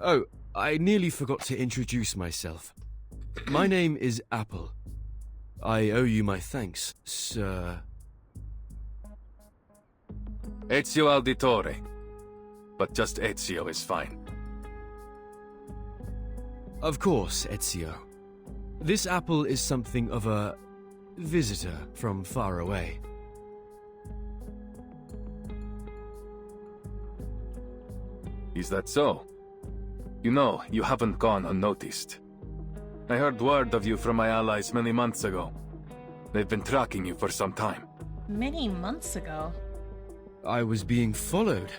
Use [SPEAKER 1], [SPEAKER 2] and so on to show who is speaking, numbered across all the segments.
[SPEAKER 1] Oh, I nearly forgot to introduce myself. My name is Apple. I owe you my thanks, sir.
[SPEAKER 2] Ezio Auditore. But just Ezio is fine.
[SPEAKER 1] Of course, Ezio. This Apple is something of a visitor from far away.
[SPEAKER 2] Is that so? You know, you haven't gone unnoticed. I heard word of you from my allies many months ago. They've been tracking you for some time.
[SPEAKER 3] Many months ago?
[SPEAKER 1] I was being followed.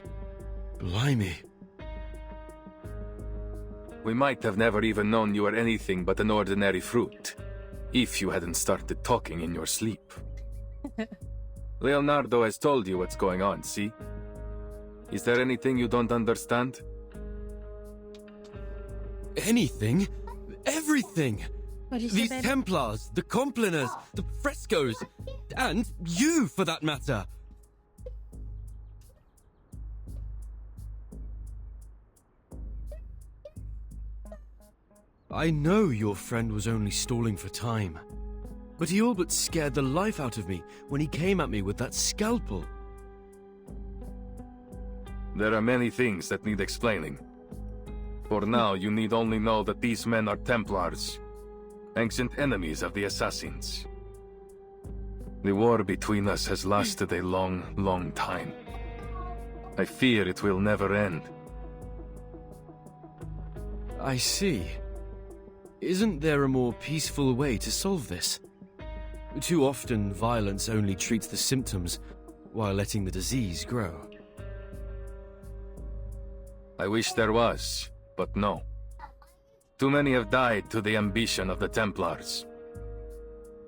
[SPEAKER 1] Blimey.
[SPEAKER 2] We might have never even known you were anything but an ordinary fruit, if you hadn't started talking in your sleep. Leonardo has told you what's going on, see? Is there anything you don't understand?
[SPEAKER 1] Anything? Everything!
[SPEAKER 3] What did you
[SPEAKER 1] These
[SPEAKER 3] say, babe?
[SPEAKER 1] Templars, the Complaners, the frescoes, and you, for that matter! I know your friend was only stalling for time, but he all but scared the life out of me when he came at me with that scalpel.
[SPEAKER 2] There are many things that need explaining. For now, you need only know that these men are Templars, ancient enemies of the Assassins. The war between us has lasted a long, long time. I fear it will never end.
[SPEAKER 1] I see. Isn't there a more peaceful way to solve this? Too often, violence only treats the symptoms, while letting the disease grow.
[SPEAKER 2] I wish there was, but no. Too many have died to the ambition of the Templars.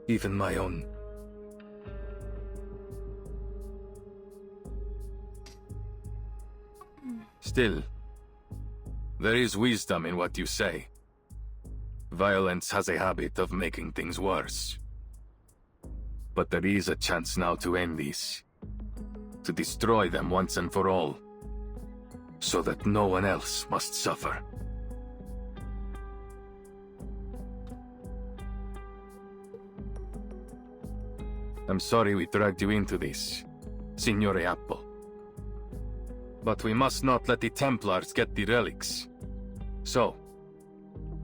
[SPEAKER 2] Even my own. Still, there is wisdom in what you say. Violence has a habit of making things worse. But there is a chance now to end this. To destroy them once and for all. So that no one else must suffer. I'm sorry we dragged you into this, Signore Apple. But we must not let the Templars get the relics. So,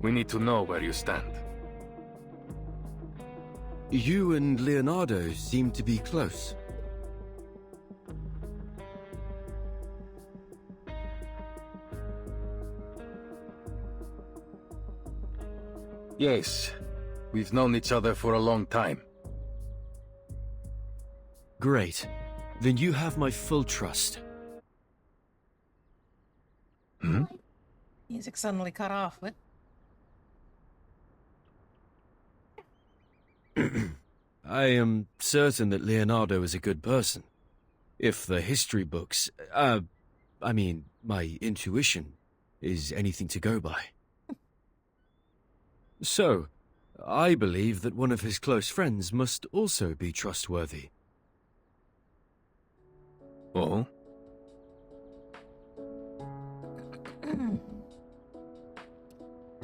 [SPEAKER 2] we need to know where you stand.
[SPEAKER 1] You and Leonardo seem to be close.
[SPEAKER 2] Yes, we've known each other for a long time.
[SPEAKER 1] Great. Then you have my full trust.
[SPEAKER 2] Hmm?
[SPEAKER 3] Music suddenly cut off. What?
[SPEAKER 1] I am certain that Leonardo is a good person. If the history books, I mean, my intuition, is anything to go by. So, I believe that one of his close friends must also be trustworthy.
[SPEAKER 2] Oh?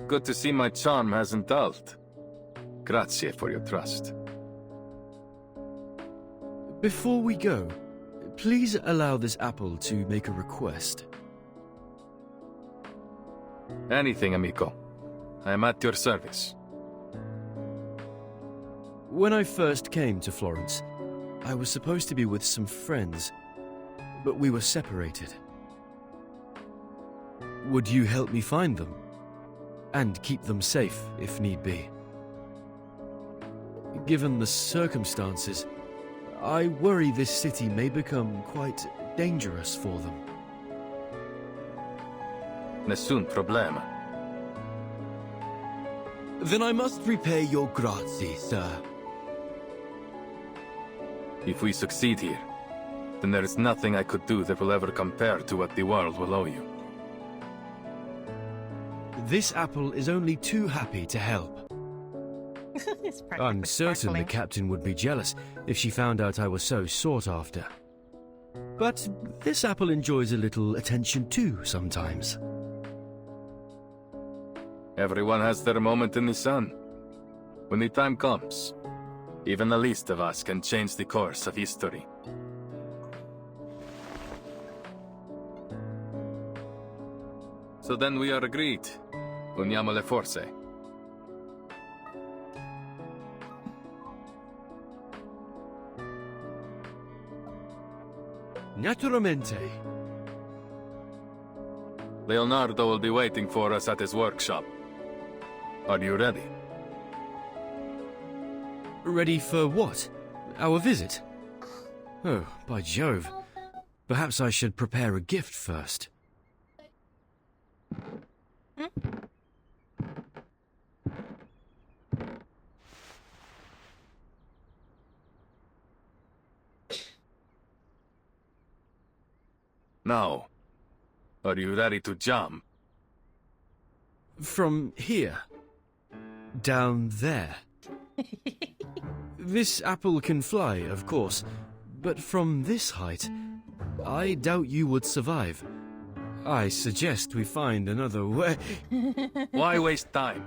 [SPEAKER 2] Good to see my charm hasn't dulled. Grazie for your trust.
[SPEAKER 1] Before we go, please allow this apple to make a request.
[SPEAKER 2] Anything, amico. I am at your service.
[SPEAKER 1] When I first came to Florence, I was supposed to be with some friends, but we were separated. Would you help me find them? And keep them safe, if need be. Given the circumstances, I worry this city may become quite dangerous for them.
[SPEAKER 2] Nessun problema.
[SPEAKER 1] Then I must repay your grazie, sir.
[SPEAKER 2] If we succeed here, then there is nothing I could do that will ever compare to what the world will owe you.
[SPEAKER 1] This apple is only too happy to help.
[SPEAKER 3] It's
[SPEAKER 1] I'm certain the
[SPEAKER 3] sparkling.
[SPEAKER 1] captain would be jealous if she found out I was so sought after. But this apple enjoys a little attention too sometimes.
[SPEAKER 2] Everyone has their moment in the sun. When the time comes, even the least of us can change the course of history. So then we are agreed. Uniamo le forze.
[SPEAKER 1] Naturalmente.
[SPEAKER 2] Leonardo will be waiting for us at his workshop. Are you ready?
[SPEAKER 1] Ready for what? Our visit? Oh, by Jove. Perhaps I should prepare a gift first.
[SPEAKER 2] Now, are you ready to jump?
[SPEAKER 1] From here. Down there. This apple can fly, of course, but from this height, I doubt you would survive. I suggest we find another way.
[SPEAKER 2] Why waste time?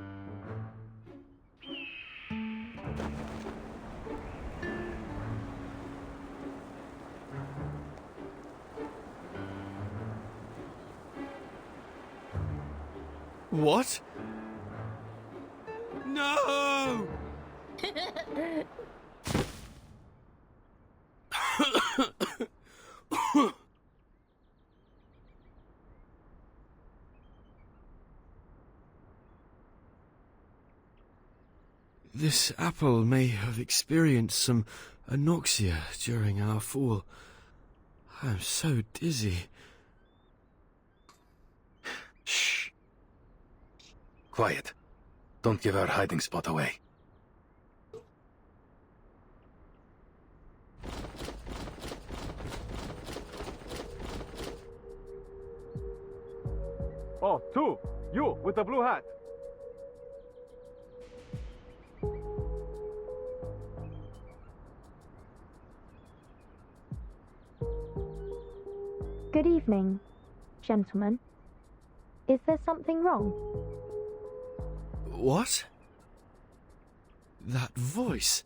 [SPEAKER 1] What? No! This apple may have experienced some anoxia during our fall. I'm so dizzy.
[SPEAKER 2] Shh. Quiet. Don't give our hiding spot away.
[SPEAKER 4] Oh, two! You, with the blue hat!
[SPEAKER 5] Good evening, gentlemen. Is there something wrong?
[SPEAKER 1] What? That voice.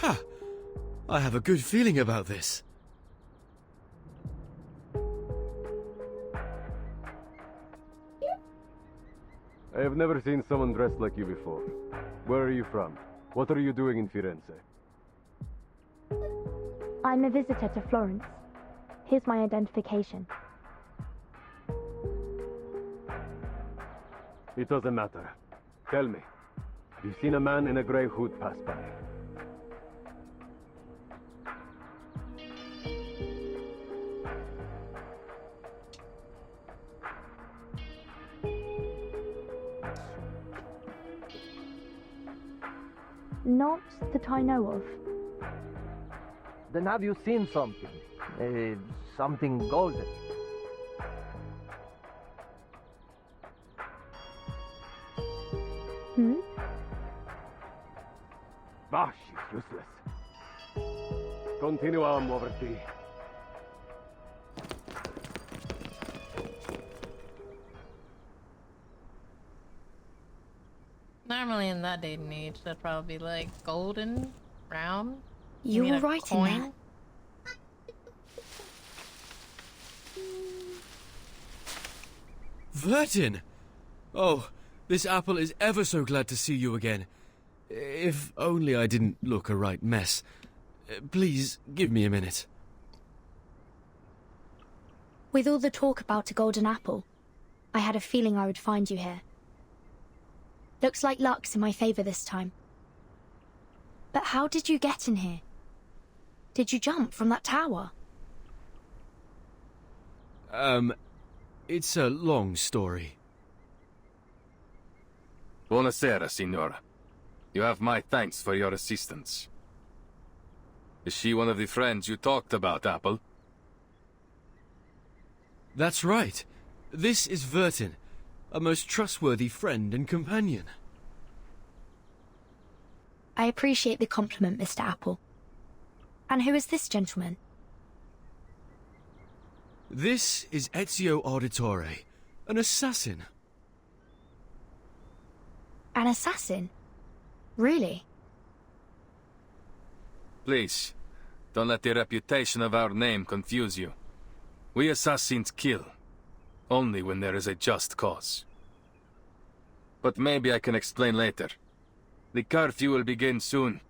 [SPEAKER 1] Ha! I have a good feeling about this.
[SPEAKER 4] I have never seen someone dressed like you before. Where are you from? What are you doing in Firenze?
[SPEAKER 5] I'm a visitor to Florence. Here's my identification.
[SPEAKER 4] It doesn't matter. Tell me, have you seen a man in a grey hood pass by?
[SPEAKER 5] Not that I know of.
[SPEAKER 6] Then have you seen something? Something golden?
[SPEAKER 5] Hmm?
[SPEAKER 4] Bah, she's useless. Continuam, overty.
[SPEAKER 3] Normally in that day and age, that'd probably be like golden, brown.
[SPEAKER 5] You
[SPEAKER 3] mean
[SPEAKER 5] were
[SPEAKER 3] a
[SPEAKER 5] right in
[SPEAKER 3] coin?
[SPEAKER 5] that.
[SPEAKER 1] Vertin! Oh, this apple is ever so glad to see you again. If only I didn't look a right mess. Please, give me a minute.
[SPEAKER 5] With all the talk about a golden apple, I had a feeling I would find you here. Looks like luck's in my favor this time. But how did you get in here? Did you jump from that tower?
[SPEAKER 1] It's a long story.
[SPEAKER 2] Buonasera, signora. You have my thanks for your assistance. Is she one of the friends you talked about, Apple?
[SPEAKER 1] That's right. This is Vertin, a most trustworthy friend and companion.
[SPEAKER 5] I appreciate the compliment, Mr. Apple. And who is this gentleman?
[SPEAKER 1] This is Ezio Auditore, an assassin.
[SPEAKER 5] An assassin? Really?
[SPEAKER 2] Please, don't let the reputation of our name confuse you. We assassins kill, only when there is a just cause. But maybe I can explain later. The curfew will begin soon,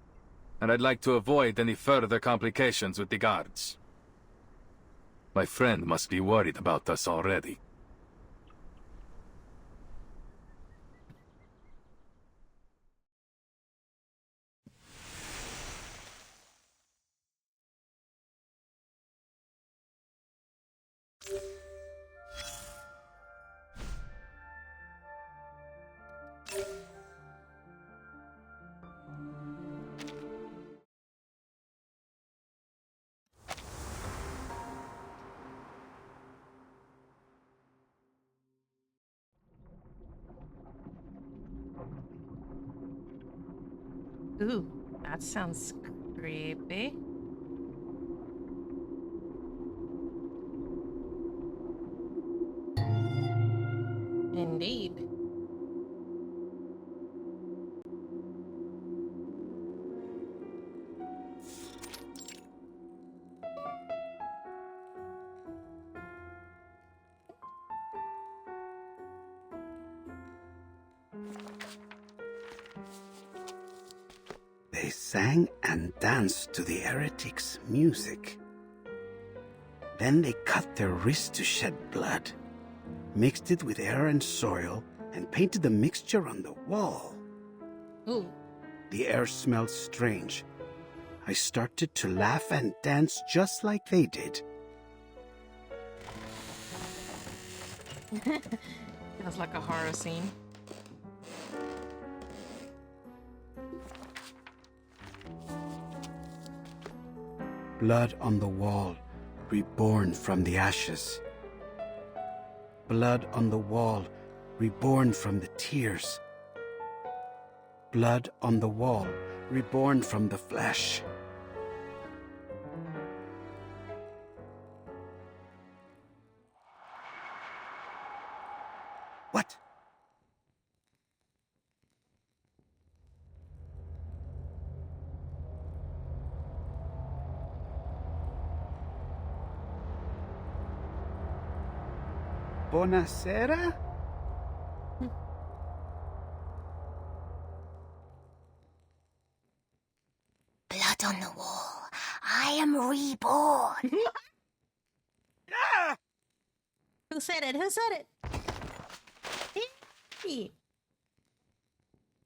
[SPEAKER 2] and I'd like to avoid any further complications with the guards. My friend must be worried about us already.
[SPEAKER 3] Ooh, that sounds creepy. Indeed.
[SPEAKER 7] They sang and danced to the heretics' music. Then they cut their wrists to shed blood, mixed it with air and soil, and painted the mixture on the wall.
[SPEAKER 3] Ooh.
[SPEAKER 7] The air smelled strange. I started to laugh and dance just like they did.
[SPEAKER 3] Feels like a horror scene.
[SPEAKER 7] Blood on the wall, reborn from the ashes. Blood on the wall, reborn from the tears. Blood on the wall, reborn from the flesh. What? Buonasera?
[SPEAKER 8] Blood on the wall. I am reborn.
[SPEAKER 3] Who said it? Who said it? He.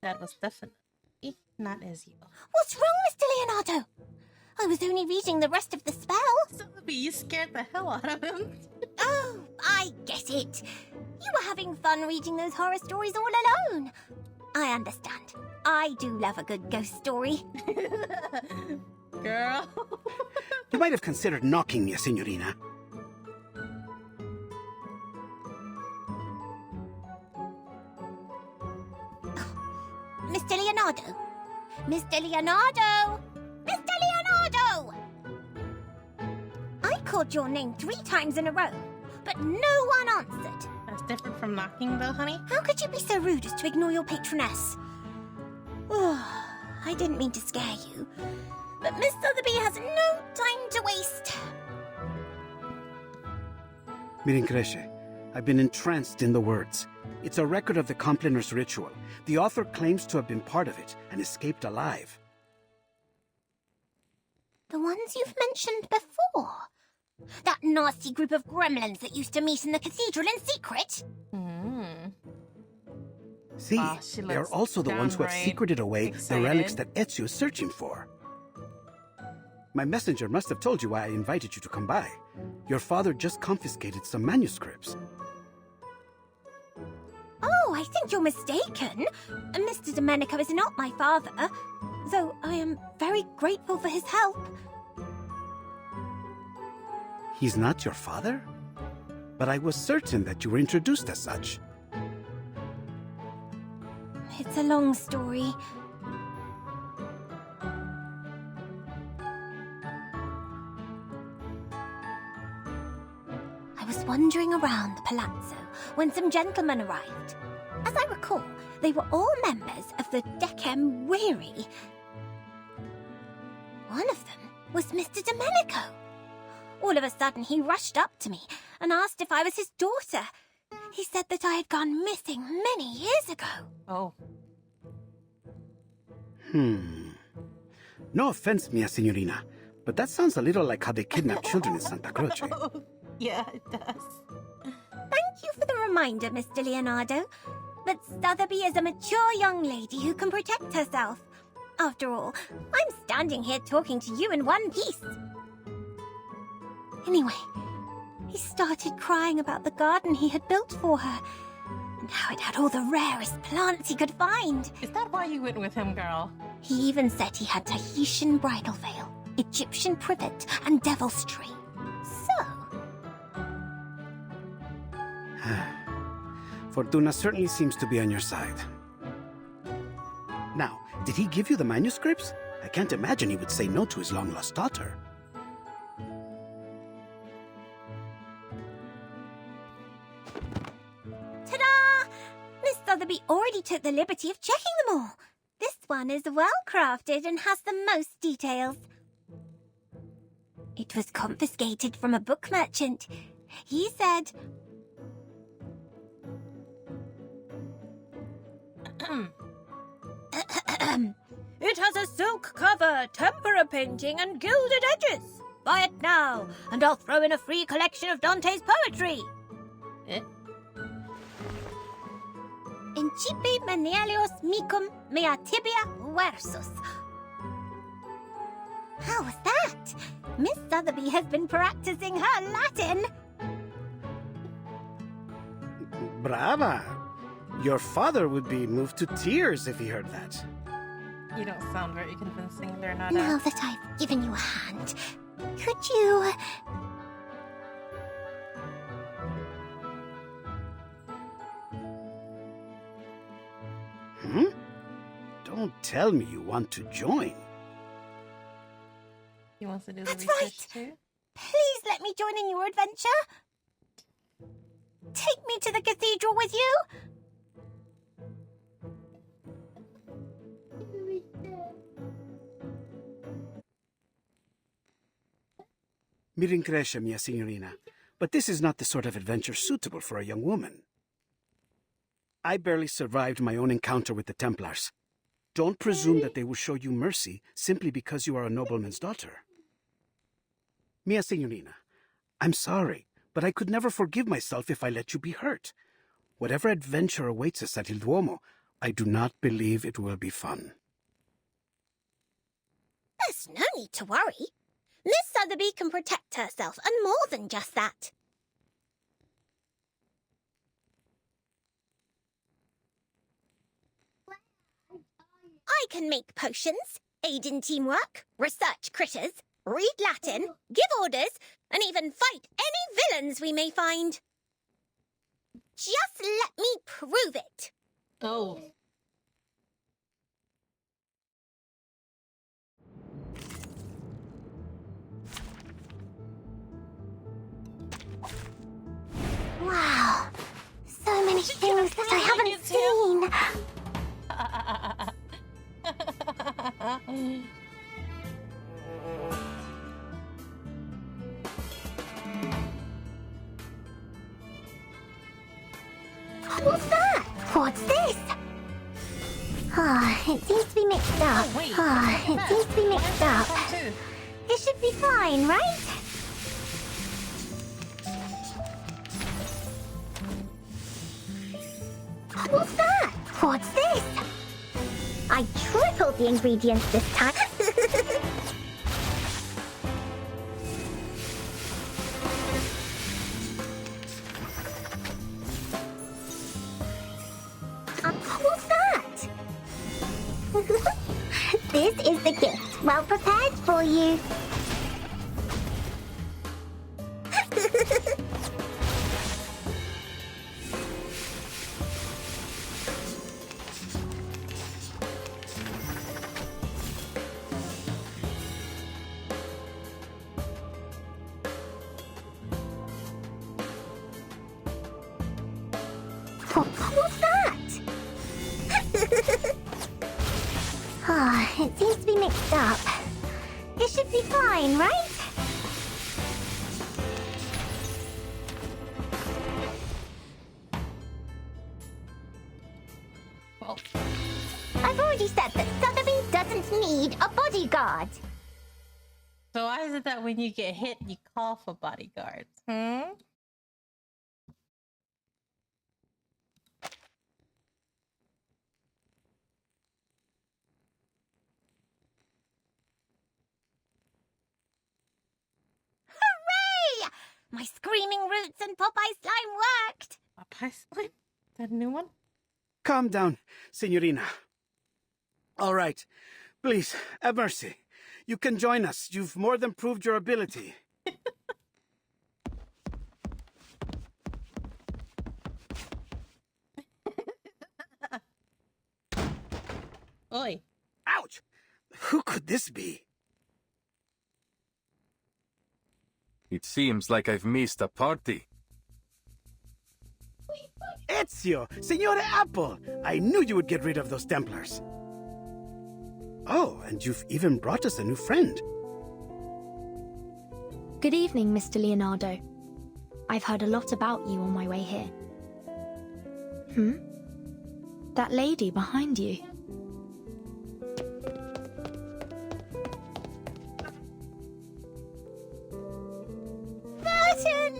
[SPEAKER 3] That was definitely not as you.
[SPEAKER 8] What's wrong, Mr. Leonardo? I was only reading the rest of the spell.
[SPEAKER 3] Sophie, you scared the hell out of him.
[SPEAKER 8] Oh, I get it. You were having fun reading those horror stories all alone. I understand. I do love a good ghost story.
[SPEAKER 3] Girl.
[SPEAKER 7] You might have considered knocking me, Signorina.
[SPEAKER 8] Mr. Leonardo. Mr. Leonardo! Mr. Leonardo! I called your name 3 times in a row, but no one answered.
[SPEAKER 3] That's different from knocking, though, honey.
[SPEAKER 8] How could you be so rude as to ignore your patroness? Oh, I didn't mean to scare you, but Miss Sotheby has no time to waste.
[SPEAKER 7] Mi rincresce. I've been entranced in the words. It's a record of the Compliners ritual. The author claims to have been part of it and escaped alive.
[SPEAKER 8] The ones you've mentioned before? That nasty group of gremlins that used to meet in the cathedral in secret?
[SPEAKER 7] See,
[SPEAKER 3] Wow, she
[SPEAKER 7] they're
[SPEAKER 3] looks
[SPEAKER 7] also the ones who have
[SPEAKER 3] downright
[SPEAKER 7] secreted away
[SPEAKER 3] excited.
[SPEAKER 7] the relics that Ezio is searching for. My messenger must have told you why I invited you to come by. Your father just confiscated some manuscripts.
[SPEAKER 8] Oh, I think you're mistaken. Mr. Domenico is not my father, though I am very grateful for his help.
[SPEAKER 7] He's not your father? But I was certain that you were introduced as such.
[SPEAKER 8] It's a long story. I was wandering around the palazzo when some gentlemen arrived. As I recall, they were all members of the Decem Weary. One of them was Mr. Domenico. All of a sudden, he rushed up to me and asked if I was his daughter. He said that I had gone missing many years ago.
[SPEAKER 3] Oh.
[SPEAKER 7] No offense, Mia Signorina, but that sounds a little like how they kidnap children in Santa Croce.
[SPEAKER 3] Yeah, it does.
[SPEAKER 8] Thank you for the reminder, Mr. Leonardo. But Sotheby is a mature young lady who can protect herself. After all, I'm standing here talking to you in one piece. Anyway, he started crying about the garden he had built for her, and how it had all the rarest plants he could find.
[SPEAKER 3] Is that why you went with him, girl?
[SPEAKER 8] He even said he had Tahitian bridal veil, Egyptian privet, and devil's tree. So...
[SPEAKER 7] Fortuna certainly seems to be on your side. Now, did he give you the manuscripts? I can't imagine he would say no to his long-lost daughter.
[SPEAKER 8] Ta-da! Miss Sotheby already took the liberty of checking them all. This one is well-crafted and has the most details. It was confiscated from a book merchant. He said... It has a silk cover, tempera painting, and gilded edges. Buy it now, and I'll throw in a free collection of Dante's poetry. Incipi menelios micum mea tibia versus. How was that? Miss Sotheby has been practicing her Latin.
[SPEAKER 7] Brava! Your father would be moved to tears if he heard that.
[SPEAKER 3] You don't sound very convincing, Leonardo.
[SPEAKER 8] Now that I've given you a hand, could you...
[SPEAKER 7] Don't tell me you want to join.
[SPEAKER 3] He wants to do the
[SPEAKER 8] That's
[SPEAKER 3] research
[SPEAKER 8] right.
[SPEAKER 3] too?
[SPEAKER 8] Please let me join in your adventure. Take me to the cathedral with you.
[SPEAKER 7] Mi rincresce, mia signorina, but this is not the sort of adventure suitable for a young woman. I barely survived my own encounter with the Templars. Don't presume that they will show you mercy simply because you are a nobleman's daughter. Mia signorina, I'm sorry, but I could never forgive myself if I let you be hurt. Whatever adventure awaits us at Il Duomo, I do not believe it will be fun.
[SPEAKER 8] There's no need to worry. Miss Sotheby can protect herself, and more than just that. I can make potions, aid in teamwork, research critters, read Latin, give orders, and even fight any villains we may find. Just let me prove it.
[SPEAKER 3] Oh.
[SPEAKER 8] Wow, so many things that I haven't seen. What's that? What's this? It seems to be mixed up.
[SPEAKER 3] Oh, wait.
[SPEAKER 8] It seems to be mixed up. It should be fine, right? What's that? What's this? I tripled the ingredients this time. What's that? This is the gift, well prepared for you. What's that? It seems to be mixed up. It should be fine, right?
[SPEAKER 3] Well,
[SPEAKER 8] I've already said that Sotheby doesn't need a bodyguard.
[SPEAKER 3] so why is it that when you get hit, you call for bodyguards?
[SPEAKER 8] Hooray! My screaming roots and Popeye slime worked.
[SPEAKER 3] Popeye slime? Is that a new one?
[SPEAKER 7] Calm down, Signorina. All right. Please, have mercy. You can join us. You've more than proved your ability.
[SPEAKER 3] Oi.
[SPEAKER 7] Ouch! Who could this be?
[SPEAKER 2] It seems like I've missed a party.
[SPEAKER 7] Ezio! Signore Apple! I knew you would get rid of those Templars. Oh, and you've even brought us a new friend.
[SPEAKER 5] Good evening, Mr. Leonardo. I've heard a lot about you on my way here. That lady behind you.
[SPEAKER 8] Burton!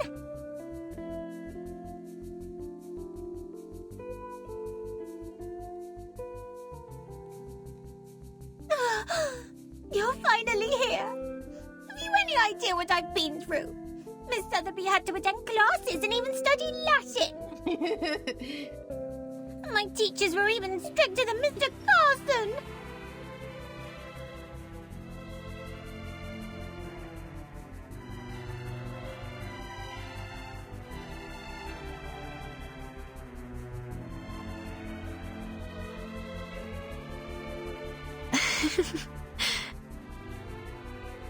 [SPEAKER 8] You're finally here. Have you any idea what I've been through? Miss Sotheby had to attend classes and even study Latin. My teachers were even stricter than Mr. Carson.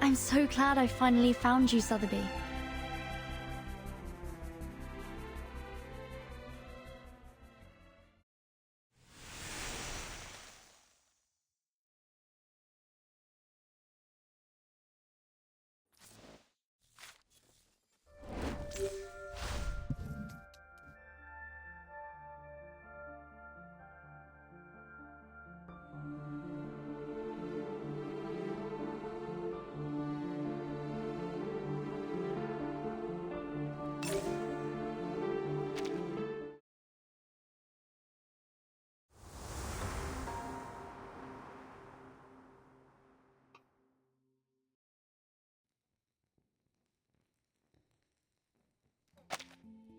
[SPEAKER 5] I'm so glad I finally found you, Sotheby.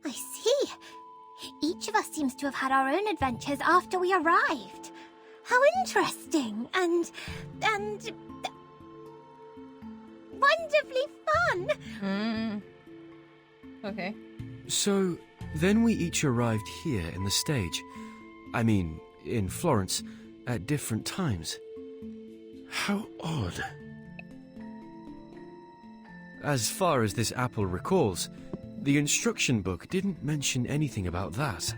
[SPEAKER 8] I see. Each of us seems to have had our own adventures after we arrived. How interesting and wonderfully fun.
[SPEAKER 3] Okay.
[SPEAKER 1] So, then we each arrived here in the stage. I mean, in Florence, at different times. How odd. As far as this apple recalls, the instruction book didn't mention anything about that.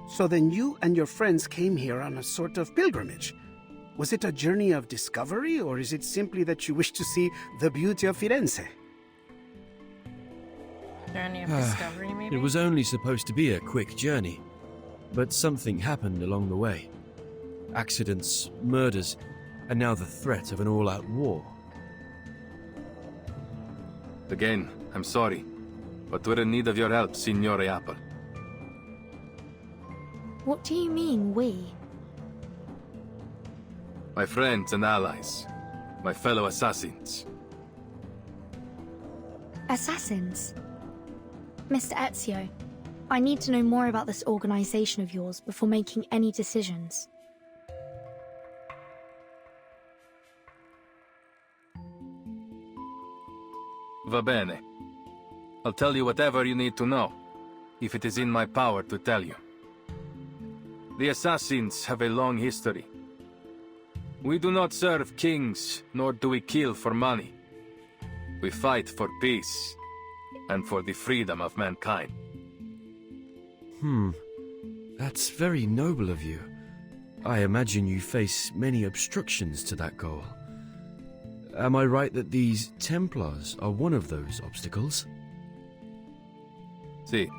[SPEAKER 7] So then you and your friends came here on a sort of pilgrimage. Was it a journey of discovery, or is it simply that you wish to see the beauty of Firenze?
[SPEAKER 3] Journey of discovery, maybe?
[SPEAKER 1] It was only supposed to be a quick journey, but something happened along the way. Accidents, murders, and now the threat of an all-out war.
[SPEAKER 2] Again, I'm sorry, but we're in need of your help, Signore Apple.
[SPEAKER 5] What do you mean, we?
[SPEAKER 2] My friends and allies. My fellow assassins.
[SPEAKER 5] Assassins? Mr. Ezio, I need to know more about this organization of yours before making any decisions.
[SPEAKER 2] Va bene. I'll tell you whatever you need to know, if it is in my power to tell you. The assassins have a long history. We do not serve kings, nor do we kill for money. We fight for peace, and for the freedom of mankind.
[SPEAKER 1] That's very noble of you. I imagine you face many obstructions to that goal. Am I right that these Templars are one of those obstacles?
[SPEAKER 2] See,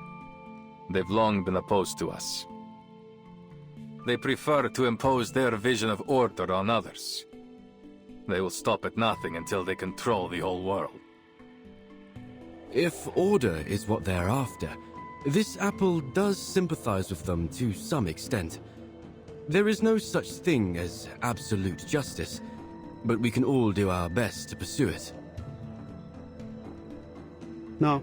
[SPEAKER 2] they've long been opposed to us. They prefer to impose their vision of order on others. They will stop at nothing until they control the whole world.
[SPEAKER 1] If order is what they're after, this apple does sympathize with them to some extent. There is no such thing as absolute justice, but we can all do our best to pursue it.
[SPEAKER 7] No.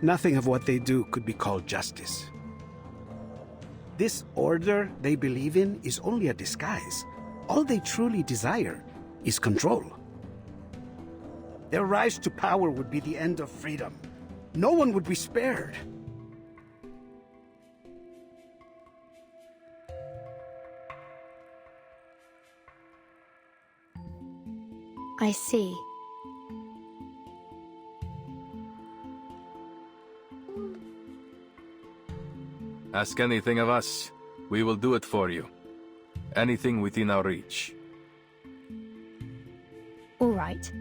[SPEAKER 7] Nothing of what they do could be called justice. This order they believe in is only a disguise. All they truly desire is control. Their rise to power would be the end of freedom. No one would be spared.
[SPEAKER 5] I see.
[SPEAKER 2] Ask anything of us, we will do it for you. Anything within our reach.
[SPEAKER 5] All right.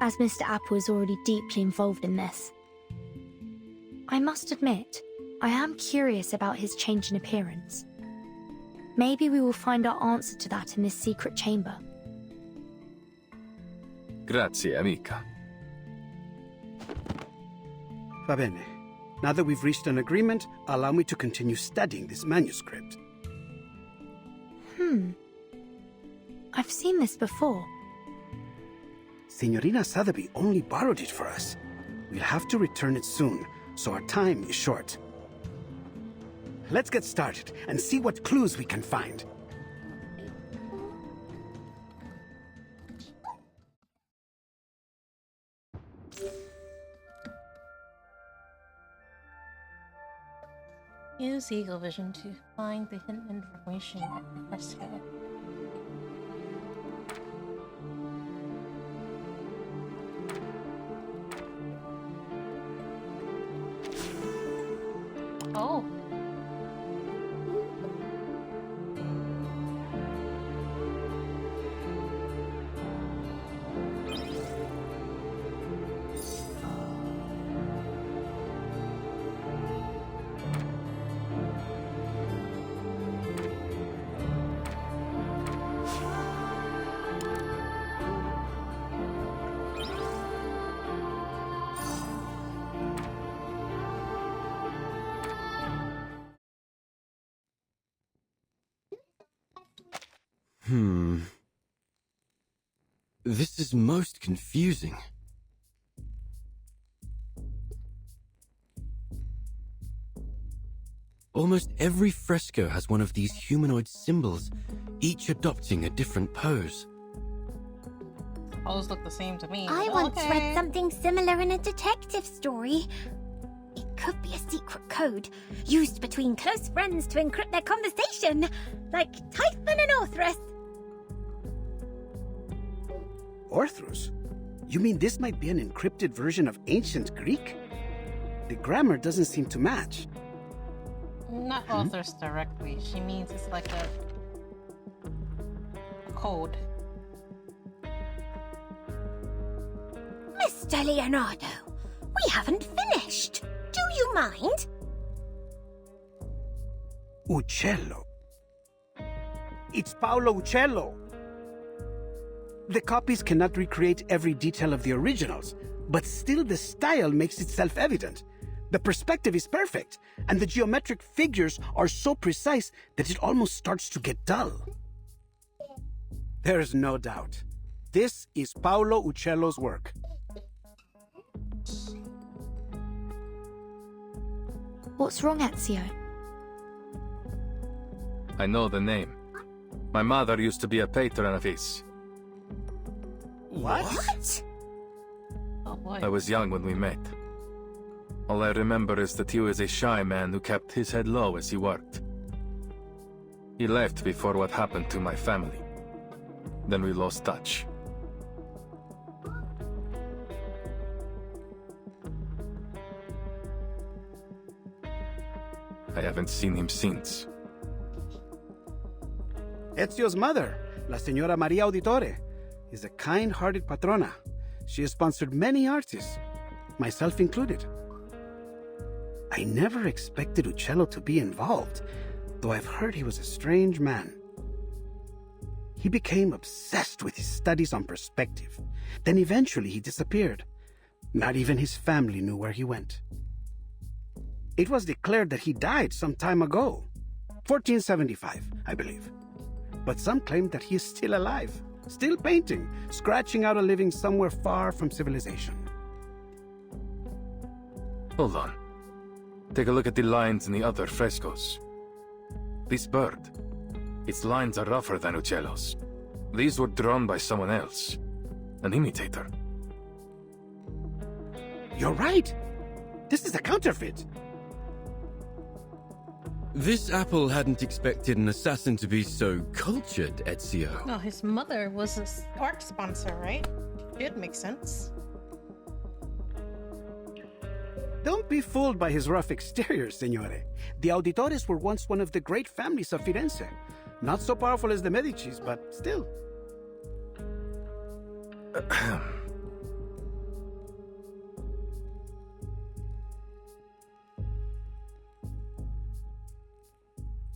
[SPEAKER 5] As Mr. Apple is already deeply involved in this. I must admit, I am curious about his change in appearance. Maybe we will find our answer to that in this secret chamber.
[SPEAKER 2] Grazie, amica.
[SPEAKER 7] Va bene. Now that we've reached an agreement, allow me to continue studying this manuscript.
[SPEAKER 5] I've seen this before.
[SPEAKER 7] Signorina Sotheby only borrowed it for us. We'll have to return it soon, so our time is short. Let's get started and see what clues we can find.
[SPEAKER 3] Use Eagle Vision to find the hidden information at the fresco. Oh.
[SPEAKER 1] This is most confusing. Almost every fresco has one of these humanoid symbols, each adopting a different pose.
[SPEAKER 3] All look the same to me.
[SPEAKER 8] I once read something similar in a detective story. It could be a secret code used between close friends to encrypt their conversation, like Typhon and Orthrus.
[SPEAKER 7] Orthrus? You mean this might be an encrypted version of ancient Greek? The grammar doesn't seem to match.
[SPEAKER 3] Not authors directly. She means it's like a code.
[SPEAKER 8] Mr. Leonardo, we haven't finished. Do you mind?
[SPEAKER 7] Uccello. It's Paolo Uccello. The copies cannot recreate every detail of the originals, but still the style makes itself evident. The perspective is perfect, and the geometric figures are so precise that it almost starts to get dull. There's no doubt. This is Paolo Uccello's work.
[SPEAKER 5] What's wrong, Ezio?
[SPEAKER 2] I know the name. My mother used to be a patron of his.
[SPEAKER 8] What?
[SPEAKER 3] Oh boy.
[SPEAKER 2] I was young when we met. All I remember is that he was a shy man who kept his head low as he worked. He left before what happened to my family. Then we lost touch. I haven't seen him since.
[SPEAKER 7] Ezio's mother, La Señora Maria Auditore, is a kind-hearted patrona. She has sponsored many artists, myself included. I never expected Uccello to be involved, though I've heard he was a strange man. He became obsessed with his studies on perspective. Then eventually he disappeared. Not even his family knew where he went. It was declared that he died some time ago, 1475, I believe. But some claim that he is still alive, still painting, scratching out a living somewhere far from civilization.
[SPEAKER 2] Hold on. Take a look at the lines in the other frescoes. This bird, its lines are rougher than Uccello's. These were drawn by someone else, an imitator.
[SPEAKER 7] You're right! This is a counterfeit!
[SPEAKER 1] This apple hadn't expected an assassin to be so cultured, Ezio.
[SPEAKER 3] Well, his mother was a art sponsor, right? It makes sense.
[SPEAKER 7] Don't be fooled by his rough exterior, Signore. The Auditores were once one of the great families of Firenze. Not so powerful as the Medicis, but still.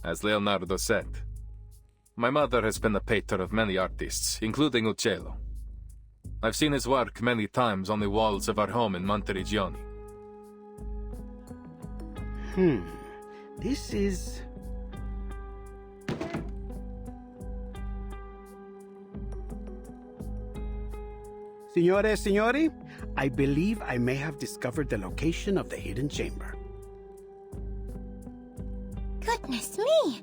[SPEAKER 2] As Leonardo said, my mother has been a patron of many artists, including Uccello. I've seen his work many times on the walls of our home in Monteriggioni.
[SPEAKER 7] This is... Signori, I believe I may have discovered the location of the hidden chamber.
[SPEAKER 8] Goodness me!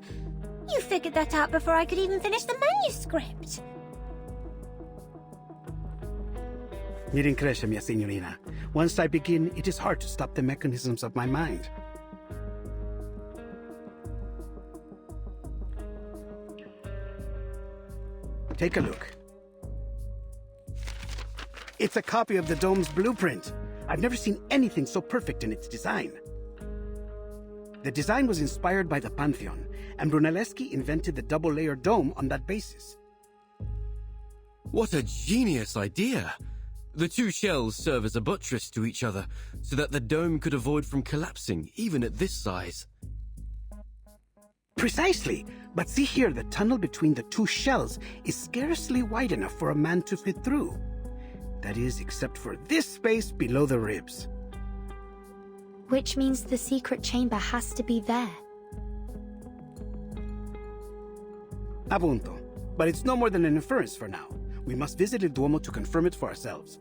[SPEAKER 8] You figured that out before I could even finish the manuscript.
[SPEAKER 7] Mi rincresce, mia signorina. Once I begin, it is hard to stop the mechanisms of my mind. Take a look. It's a copy of the dome's blueprint. I've never seen anything so perfect in its design. The design was inspired by the Pantheon, and Brunelleschi invented the double-layered dome on that basis.
[SPEAKER 1] What a genius idea! The two shells serve as a buttress to each other, so that the dome could avoid from collapsing, even at this size.
[SPEAKER 7] Precisely! But see here, the tunnel between the two shells is scarcely wide enough for a man to fit through. That is, except for this space below the ribs.
[SPEAKER 5] Which means the secret chamber has to be there.
[SPEAKER 7] Appunto. But it's no more than an inference for now. We must visit the Duomo to confirm it for ourselves.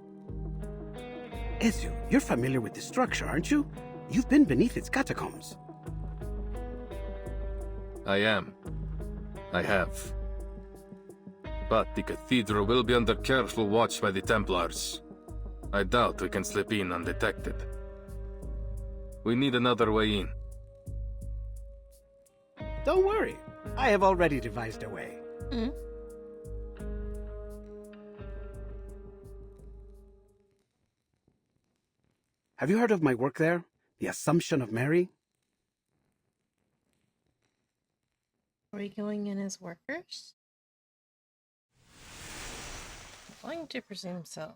[SPEAKER 7] Ezio, you're familiar with this structure, aren't you? You've been beneath its catacombs.
[SPEAKER 2] I am. I have. But the cathedral will be under careful watch by the Templars. I doubt we can slip in undetected. We need another way in.
[SPEAKER 7] Don't worry. I have already devised a way. Have you heard of my work there? The Assumption of Mary?
[SPEAKER 3] Are we going in as workers? I'm going to presume so.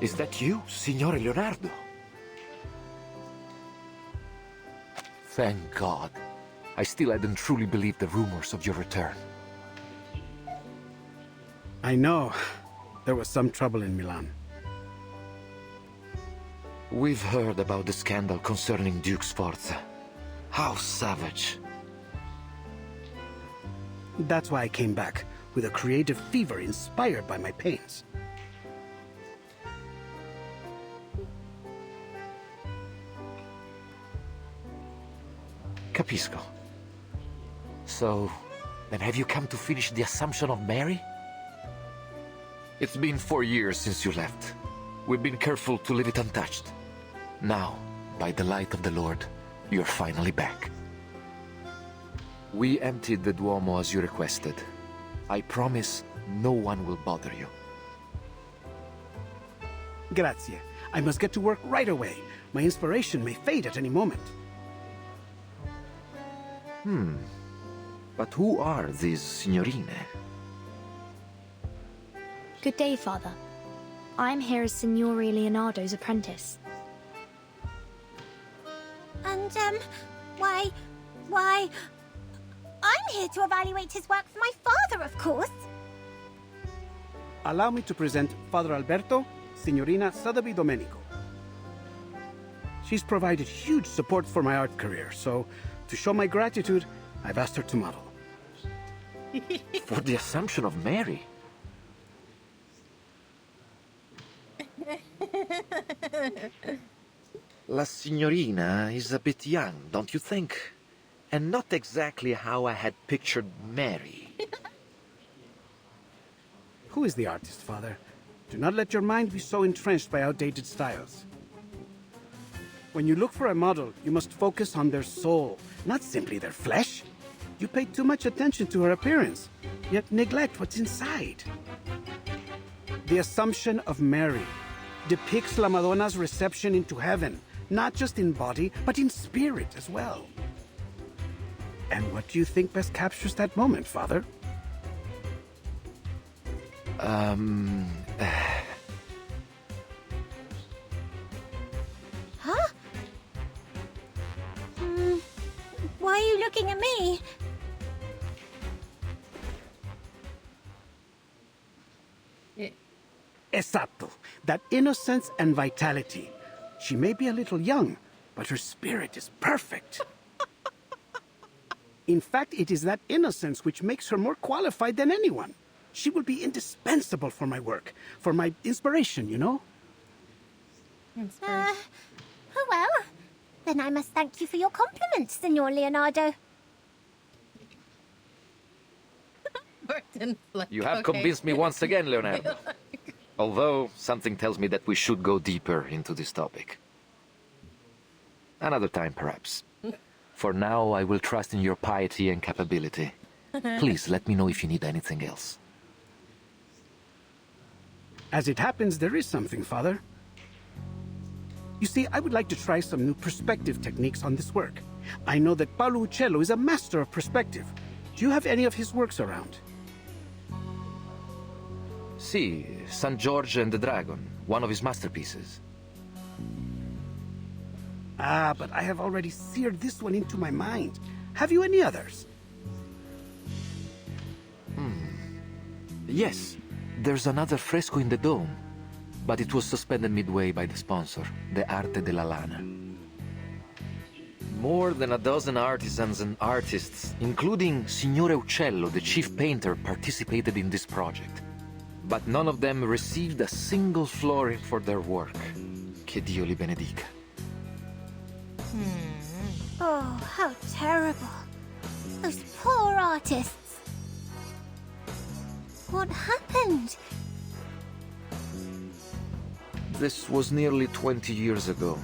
[SPEAKER 9] Is that you, Signore Leonardo? Thank God. I still hadn't truly believed the rumors of your return.
[SPEAKER 7] I know. There was some trouble in Milan.
[SPEAKER 9] We've heard about the scandal concerning Duke Sforza. How savage.
[SPEAKER 7] That's why I came back, with a creative fever inspired by my pains.
[SPEAKER 9] Capisco. So, then have you come to finish the Assumption of Mary? It's been 4 years since you left. We've been careful to leave it untouched. Now, by the light of the Lord, you're finally back. We emptied the Duomo as you requested. I promise no one will bother you.
[SPEAKER 7] Grazie. I must get to work right away. My inspiration may fade at any moment.
[SPEAKER 9] But who are these signorine?
[SPEAKER 5] Good day, Father. I'm here as Signore Leonardo's apprentice.
[SPEAKER 8] And, why... I'm here to evaluate his work for my father, of course.
[SPEAKER 7] Allow me to present Father Alberto, Signorina Sotheby Domenico. She's provided huge support for my art career, so to show my gratitude, I've asked her to model.
[SPEAKER 9] For the Assumption of Mary? La signorina is a bit young, don't you think? And not exactly how I had pictured Mary.
[SPEAKER 7] Who is the artist, Father? Do not let your mind be so entrenched by outdated styles. When you look for a model, you must focus on their soul, not simply their flesh. You pay too much attention to her appearance, yet neglect what's inside. The Assumption of Mary depicts La Madonna's reception into heaven, not just in body, but in spirit as well. And what do you think best captures that moment, Father?
[SPEAKER 8] Huh? Why are you looking at me?
[SPEAKER 7] Esatto. That innocence and vitality. She may be a little young, but her spirit is perfect. In fact, it is that innocence which makes her more qualified than anyone. She will be indispensable for my work, for my inspiration, you know?
[SPEAKER 8] Oh well. Then I must thank you for your compliments, Signor Leonardo.
[SPEAKER 9] You have convinced me once again, Leonardo. Although, something tells me that we should go deeper into this topic. Another time, perhaps. For now, I will trust in your piety and capability. Please, let me know if you need anything else.
[SPEAKER 7] As it happens, there is something, Father. You see, I would like to try some new perspective techniques on this work. I know that Paolo Uccello is a master of perspective. Do you have any of his works around?
[SPEAKER 9] See, San George and the Dragon, one of his masterpieces.
[SPEAKER 7] Ah, but I have already seared this one into my mind. Have you any others?
[SPEAKER 9] Yes, there's another fresco in the dome, but it was suspended midway by the sponsor, the Arte della Lana. More than a dozen artisans and artists, including Signore Uccello, the chief painter, participated in this project. But none of them received a single florin for their work. Che Dio li benedica.
[SPEAKER 8] Oh, how terrible. Those poor artists. What happened?
[SPEAKER 9] This was nearly 20 years ago.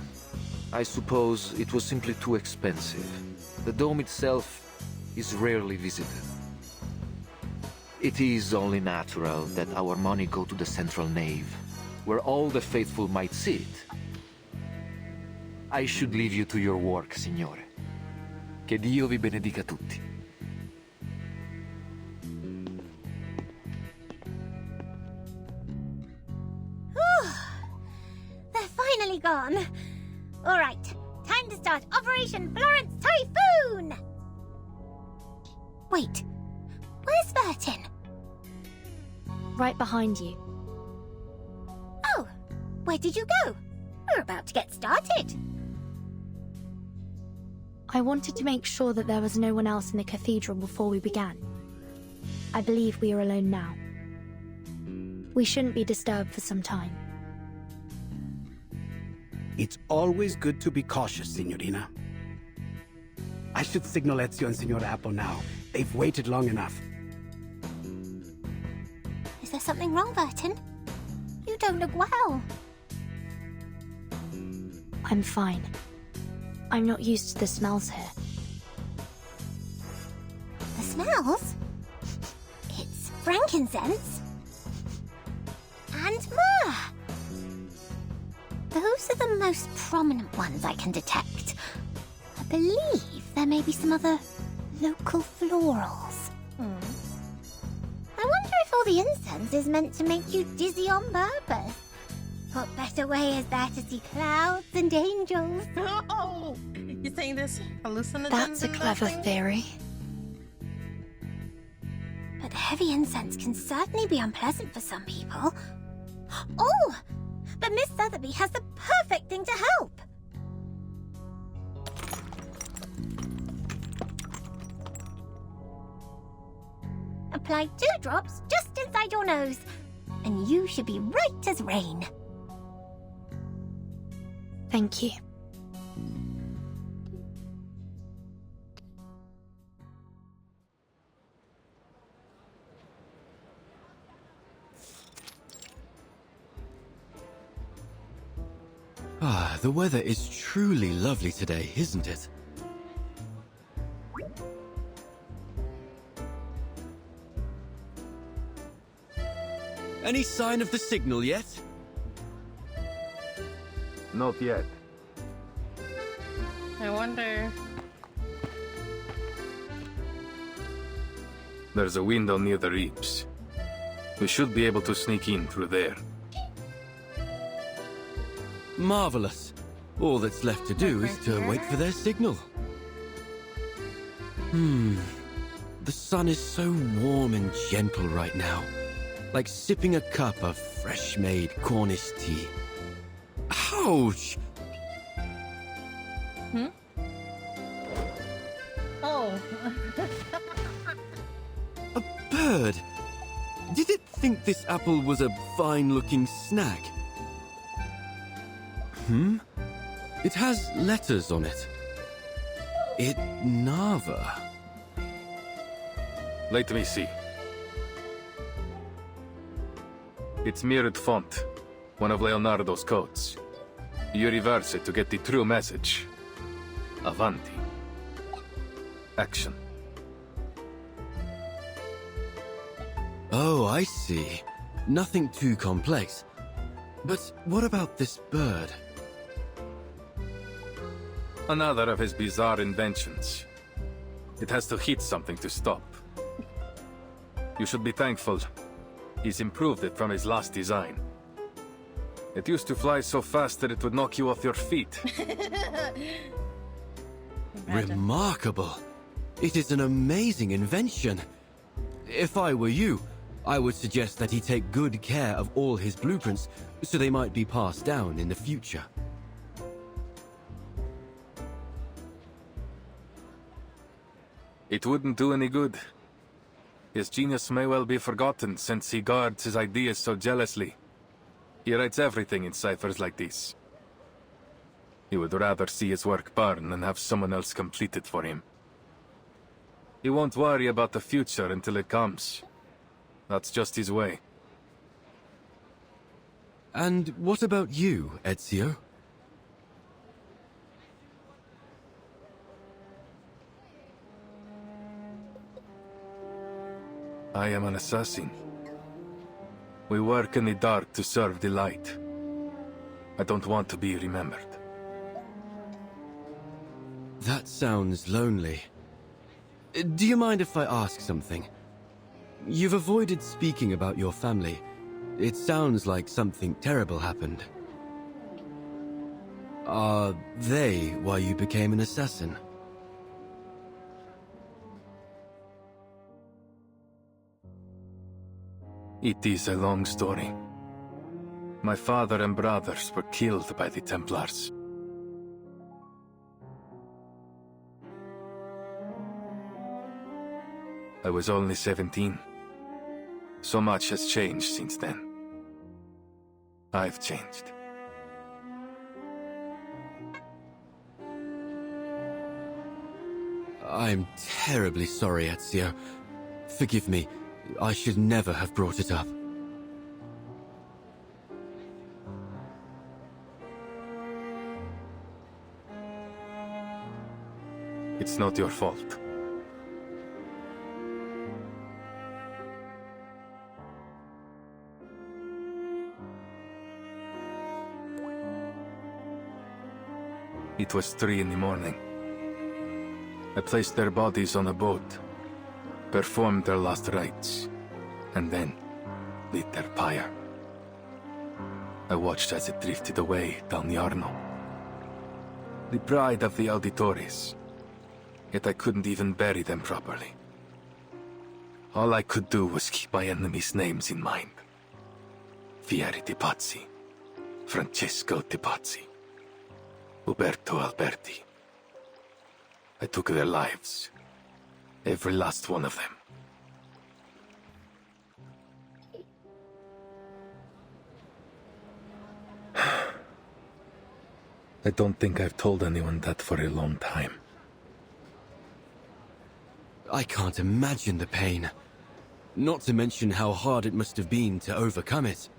[SPEAKER 9] I suppose it was simply too expensive. The dome itself is rarely visited. It is only natural that our money go to the central nave, where all the faithful might see it. I should leave you to your work, Signore. Che Dio vi benedica tutti.
[SPEAKER 8] They're finally gone. All right, time to start Operation Florence Typhoon! Wait, where's Vertin?
[SPEAKER 5] Right behind you.
[SPEAKER 8] Oh, where did you go? We're about to get started.
[SPEAKER 5] I wanted to make sure that there was no one else in the cathedral before we began. I believe we are alone now. We shouldn't be disturbed for some time.
[SPEAKER 7] It's always good to be cautious, Signorina. I should signal Ezio and Signor Apple now. They've waited long enough.
[SPEAKER 8] Is there something wrong, Burton? You don't look well.
[SPEAKER 5] I'm fine. I'm not used to the smells here.
[SPEAKER 8] The smells? It's frankincense. And myrrh. Those are the most prominent ones I can detect. I believe there may be some other local florals. I wonder if all the incense is meant to make you dizzy on purpose. What better way is there to see clouds and angels?
[SPEAKER 3] Oh, you saying this hallucinogens?
[SPEAKER 5] That's a
[SPEAKER 3] and
[SPEAKER 5] clever
[SPEAKER 3] nothing?
[SPEAKER 5] theory.
[SPEAKER 8] But heavy incense can certainly be unpleasant for some people. Oh! But Miss Sotheby has the perfect thing to help! Apply 2 drops just inside your nose, and you should be right as rain.
[SPEAKER 5] Thank you.
[SPEAKER 1] Ah, the weather is truly lovely today, isn't it? Any sign of the signal yet?
[SPEAKER 4] Not yet.
[SPEAKER 3] I wonder.
[SPEAKER 2] There's a window near the reaps. We should be able to sneak in through there.
[SPEAKER 1] Marvelous. All that's left to do is to wait for their signal. The sun is so warm and gentle right now. Like sipping a cup of fresh-made Cornish tea. Ouch!
[SPEAKER 3] Oh.
[SPEAKER 1] A bird! Did it think this apple was a fine-looking snack? It has letters on it. Nava.
[SPEAKER 2] Let me see. It's mirrored font, one of Leonardo's codes. You reverse it to get the true message. Avanti. Action.
[SPEAKER 1] Oh, I see. Nothing too complex. But what about this bird?
[SPEAKER 2] Another of his bizarre inventions. It has to hit something to stop. You should be thankful. He's improved it from his last design. It used to fly so fast that it would knock you off your feet.
[SPEAKER 1] Remarkable. It is an amazing invention. If I were you, I would suggest that he take good care of all his blueprints so they might be passed down in the future.
[SPEAKER 2] It wouldn't do any good. His genius may well be forgotten since he guards his ideas so jealously. He writes everything in ciphers like this. He would rather see his work burn than have someone else complete it for him. He won't worry about the future until it comes. That's just his way.
[SPEAKER 1] And what about you, Ezio?
[SPEAKER 2] I am an assassin. We work in the dark to serve the light. I don't want to be remembered.
[SPEAKER 1] That sounds lonely. Do you mind if I ask something? You've avoided speaking about your family. It sounds like something terrible happened. Are they why you became an assassin?
[SPEAKER 2] It is a long story. My father and brothers were killed by the Templars. I was only 17. So much has changed since then. I've changed.
[SPEAKER 1] I'm terribly sorry, Ezio. Forgive me. I should never have brought it up.
[SPEAKER 2] It's not your fault. It was 3 in the morning. I placed their bodies on a boat, performed their last rites, and then lit their pyre. I watched as it drifted away down the Arno. The pride of the Auditores. Yet I couldn't even bury them properly. All I could do was keep my enemies' names in mind. Fieri de Pazzi, Francesco de Pazzi, Uberto Alberti. I took their lives. Every last one of them. I don't think I've told anyone that for a long time.
[SPEAKER 1] I can't imagine the pain. Not to mention how hard it must have been to overcome it.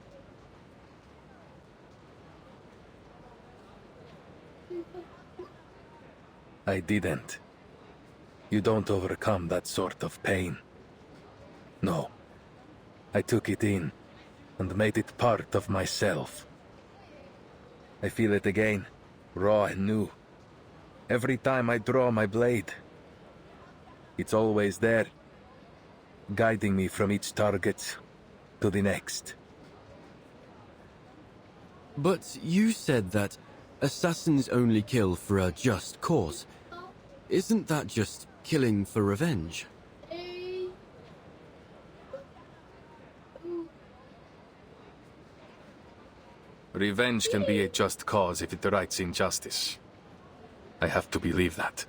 [SPEAKER 2] I didn't. You don't overcome that sort of pain. No. I took it in and made it part of myself. I feel it again, raw and new. Every time I draw my blade. It's always there, guiding me from each target to the next.
[SPEAKER 1] But you said that assassins only kill for a just cause. Isn't that just killing for revenge?
[SPEAKER 2] Revenge can be a just cause if it rights injustice. I have to believe that.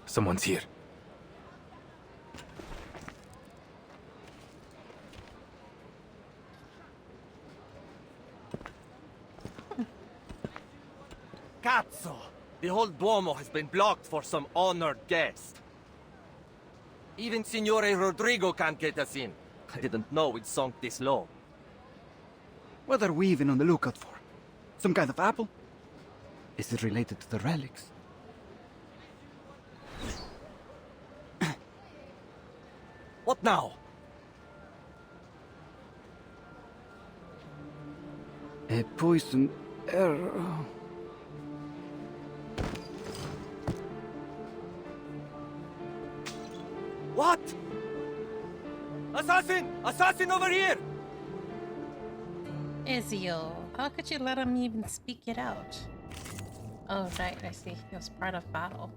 [SPEAKER 2] Someone's here.
[SPEAKER 6] Cazzo! The whole Duomo has been blocked for some honored guest. Even Signore Rodrigo can't get us in. I didn't know we'd sunk this low.
[SPEAKER 10] What are we even on the lookout for? Some kind of apple? Is it related to the relics?
[SPEAKER 6] What now?
[SPEAKER 10] A poisoned arrow.
[SPEAKER 6] What? Assassin! Assassin over here!
[SPEAKER 3] Ezio, how could you let him even speak it out? Oh, right, I see. He was part of battle.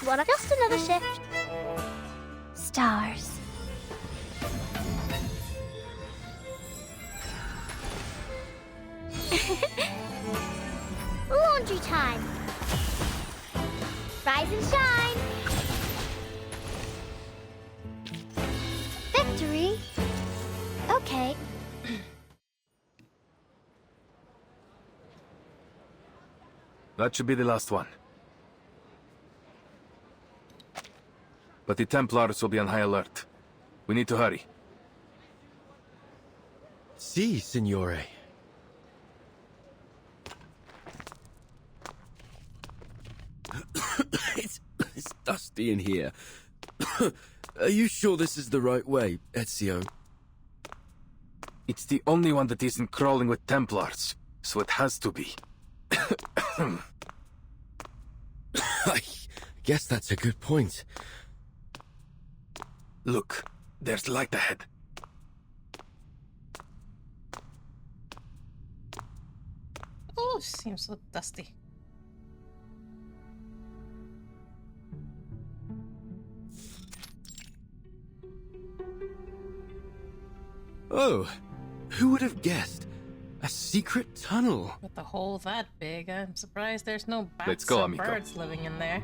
[SPEAKER 5] What? Just another shift. Stars. Laundry time. Rise and shine. Victory. Okay.
[SPEAKER 2] That should be the last one. But the Templars will be on high alert. We need to hurry.
[SPEAKER 1] Si, signore. It's dusty in here. Are you sure this is the right way, Ezio?
[SPEAKER 2] It's the only one that isn't crawling with Templars, so it has to be.
[SPEAKER 1] I guess that's a good point.
[SPEAKER 2] Look, there's light ahead.
[SPEAKER 3] Oh, seems so dusty.
[SPEAKER 1] Oh, Who would have guessed? A secret tunnel.
[SPEAKER 3] With the hole that big, I'm surprised there's no bats
[SPEAKER 2] Let's go,
[SPEAKER 3] or
[SPEAKER 2] amigo.
[SPEAKER 3] birds living in there.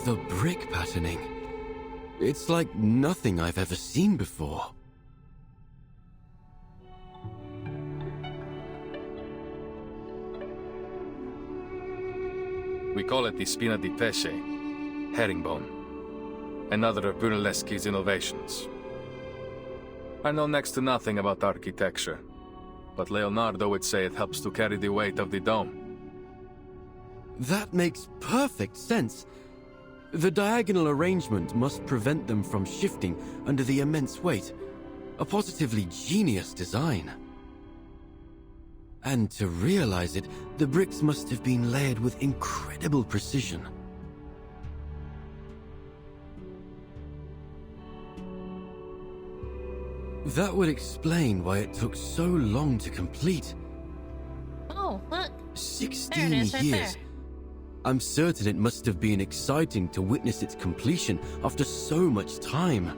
[SPEAKER 1] The brick patterning. It's like nothing I've ever seen before.
[SPEAKER 2] We call it the spina di pesce, herringbone. Another of Brunelleschi's innovations. I know next to nothing about architecture, but Leonardo would say it helps to carry the weight of the dome.
[SPEAKER 1] That makes perfect sense. The diagonal arrangement must prevent them from shifting under the immense weight. A positively genius design. And to realize it, the bricks must have been layered with incredible precision. That would explain why it took so long to complete.
[SPEAKER 3] Oh, look.
[SPEAKER 1] 16
[SPEAKER 3] there it is, right
[SPEAKER 1] years.
[SPEAKER 3] there.
[SPEAKER 1] I'm certain it must have been exciting to witness its completion after so much time.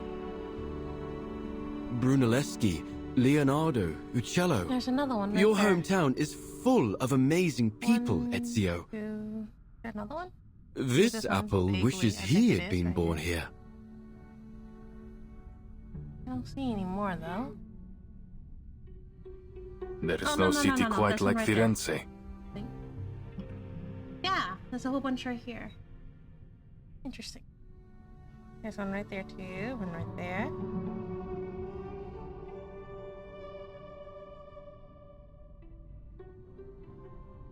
[SPEAKER 1] Brunelleschi, Leonardo, Uccello.
[SPEAKER 3] There's another one right
[SPEAKER 1] Your
[SPEAKER 3] there.
[SPEAKER 1] hometown is full of amazing people,
[SPEAKER 3] One,
[SPEAKER 1] Ezio.
[SPEAKER 3] two. Got another one?
[SPEAKER 1] This
[SPEAKER 3] This one
[SPEAKER 1] apple
[SPEAKER 3] vaguely,
[SPEAKER 1] wishes
[SPEAKER 3] I
[SPEAKER 1] he
[SPEAKER 3] think
[SPEAKER 1] had
[SPEAKER 3] it is
[SPEAKER 1] been
[SPEAKER 3] right
[SPEAKER 1] born here.
[SPEAKER 3] I don't see any more though.
[SPEAKER 2] There is
[SPEAKER 3] Oh,
[SPEAKER 2] no
[SPEAKER 3] no,
[SPEAKER 2] city
[SPEAKER 3] no.
[SPEAKER 2] quite
[SPEAKER 3] There's one
[SPEAKER 2] like
[SPEAKER 3] right there.
[SPEAKER 2] Firenze.
[SPEAKER 3] Yeah, there's a whole bunch right here. Interesting. There's one right there too, one right there.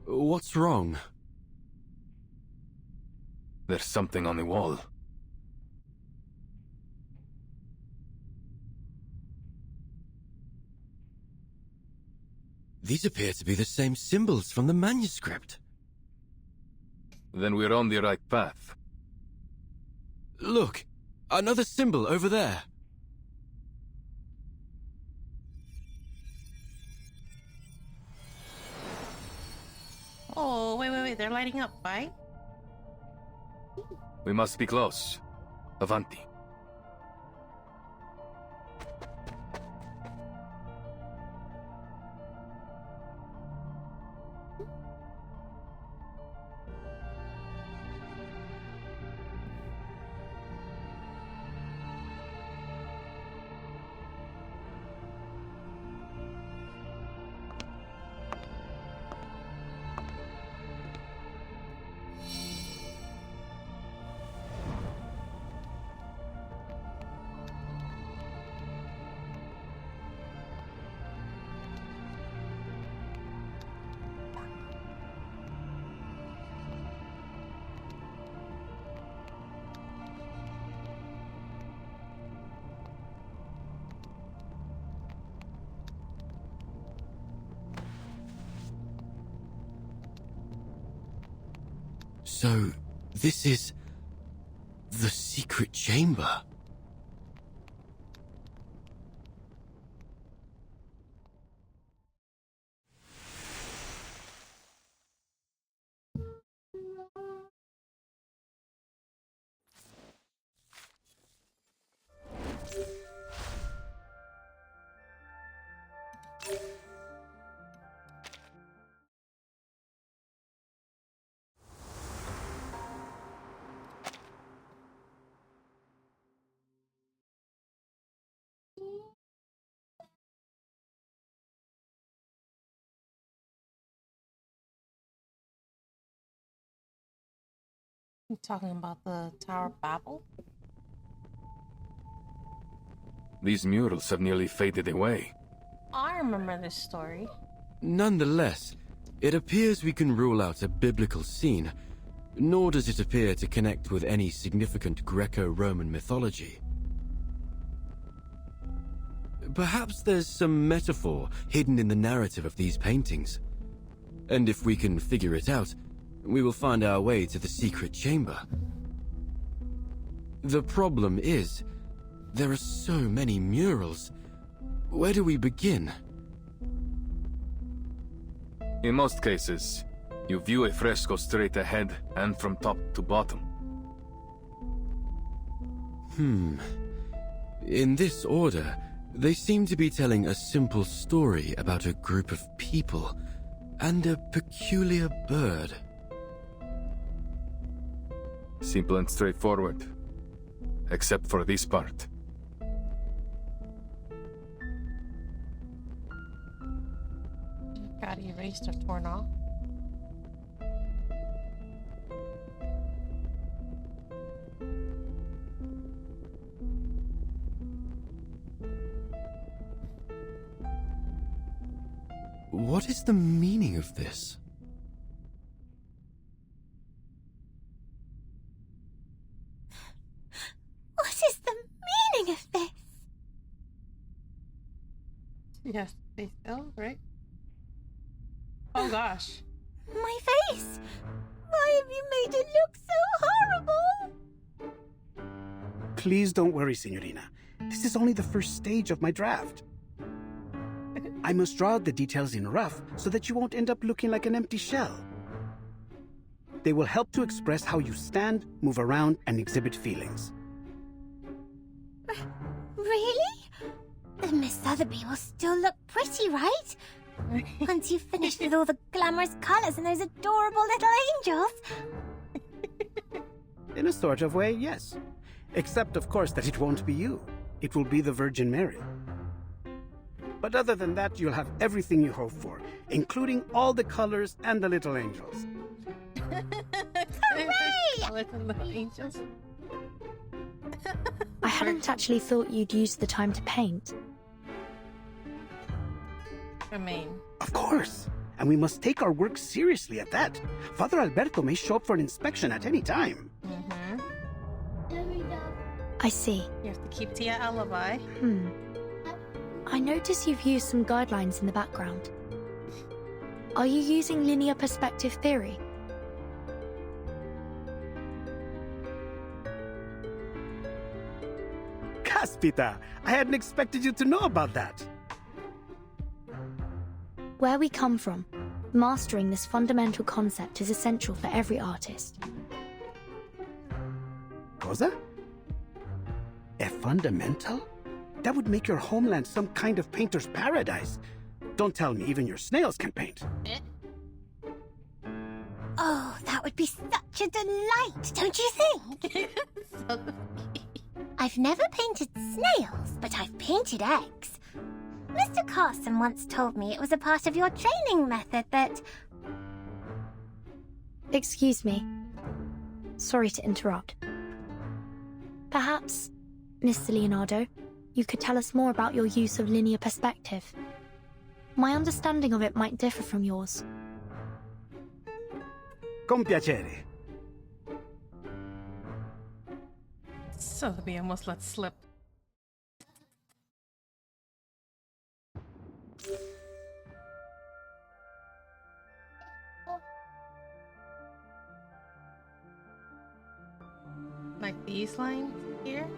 [SPEAKER 1] What's wrong?
[SPEAKER 2] There's something on the wall.
[SPEAKER 1] These appear to be the same symbols from the manuscript.
[SPEAKER 2] Then we're on the right path.
[SPEAKER 1] Look, another symbol over there.
[SPEAKER 3] Oh, wait, they're lighting up, right?
[SPEAKER 2] We must be close. Avanti.
[SPEAKER 1] So, this is the secret chamber.
[SPEAKER 3] You talking about the Tower of Babel?
[SPEAKER 2] These murals have nearly faded away.
[SPEAKER 3] I remember this story.
[SPEAKER 1] Nonetheless, it appears we can rule out a biblical scene, nor does it appear to connect with any significant Greco-Roman mythology. Perhaps there's some metaphor hidden in the narrative of these paintings. And if we can figure it out, we will find our way to the secret chamber. The problem is, there are so many murals. Where do we begin?
[SPEAKER 2] In most cases, you view a fresco straight ahead and from top to bottom.
[SPEAKER 1] In this order, they seem to be telling a simple story about a group of people and a peculiar bird.
[SPEAKER 2] Simple and straightforward. Except for this part.
[SPEAKER 3] Got erased or torn off.
[SPEAKER 1] What is the meaning of this?
[SPEAKER 8] What is the meaning of this?
[SPEAKER 3] Yes, they still, right? Oh gosh.
[SPEAKER 8] My face! Why have you made it look so horrible?
[SPEAKER 7] Please don't worry, Signorina. This is only the first stage of my draft. I must draw out the details in rough so that you won't end up looking like an empty shell. They will help to express how you stand, move around, and exhibit feelings.
[SPEAKER 8] Really? Then Miss Sotheby will still look pretty, right? Once you've finished with all the glamorous colors and those adorable little angels.
[SPEAKER 7] In a sort of way, yes. Except, of course, that it won't be you. It will be the Virgin Mary. But other than that, you'll have everything you hope for, including all the colors and the little angels.
[SPEAKER 3] Colors and the angels.
[SPEAKER 5] I hadn't actually thought you'd use the time to paint.
[SPEAKER 3] I mean...
[SPEAKER 7] Of course. And we must take our work seriously at that. Father Alberto may show up for an inspection at any time.
[SPEAKER 5] I see.
[SPEAKER 3] You have to keep Tia alibi.
[SPEAKER 5] I notice you've used some guidelines in the background. Are you using linear perspective theory?
[SPEAKER 7] Caspita! I hadn't expected you to know about that.
[SPEAKER 5] Where we come from, mastering this fundamental concept is essential for every artist.
[SPEAKER 7] Cosa? A fundamental? That would make your homeland some kind of painter's paradise. Don't tell me even your snails can paint.
[SPEAKER 8] Oh, that would be such a delight, don't you think? I've never painted snails, but I've painted eggs. Mr. Carson once told me it was a part of your training method that...
[SPEAKER 5] Excuse me. Sorry to interrupt. Perhaps, Mr. Leonardo, you could tell us more about your use of linear perspective. My understanding of it might differ from yours.
[SPEAKER 7] Con piacere.
[SPEAKER 3] Sotheby almost let slip. Like these lines here?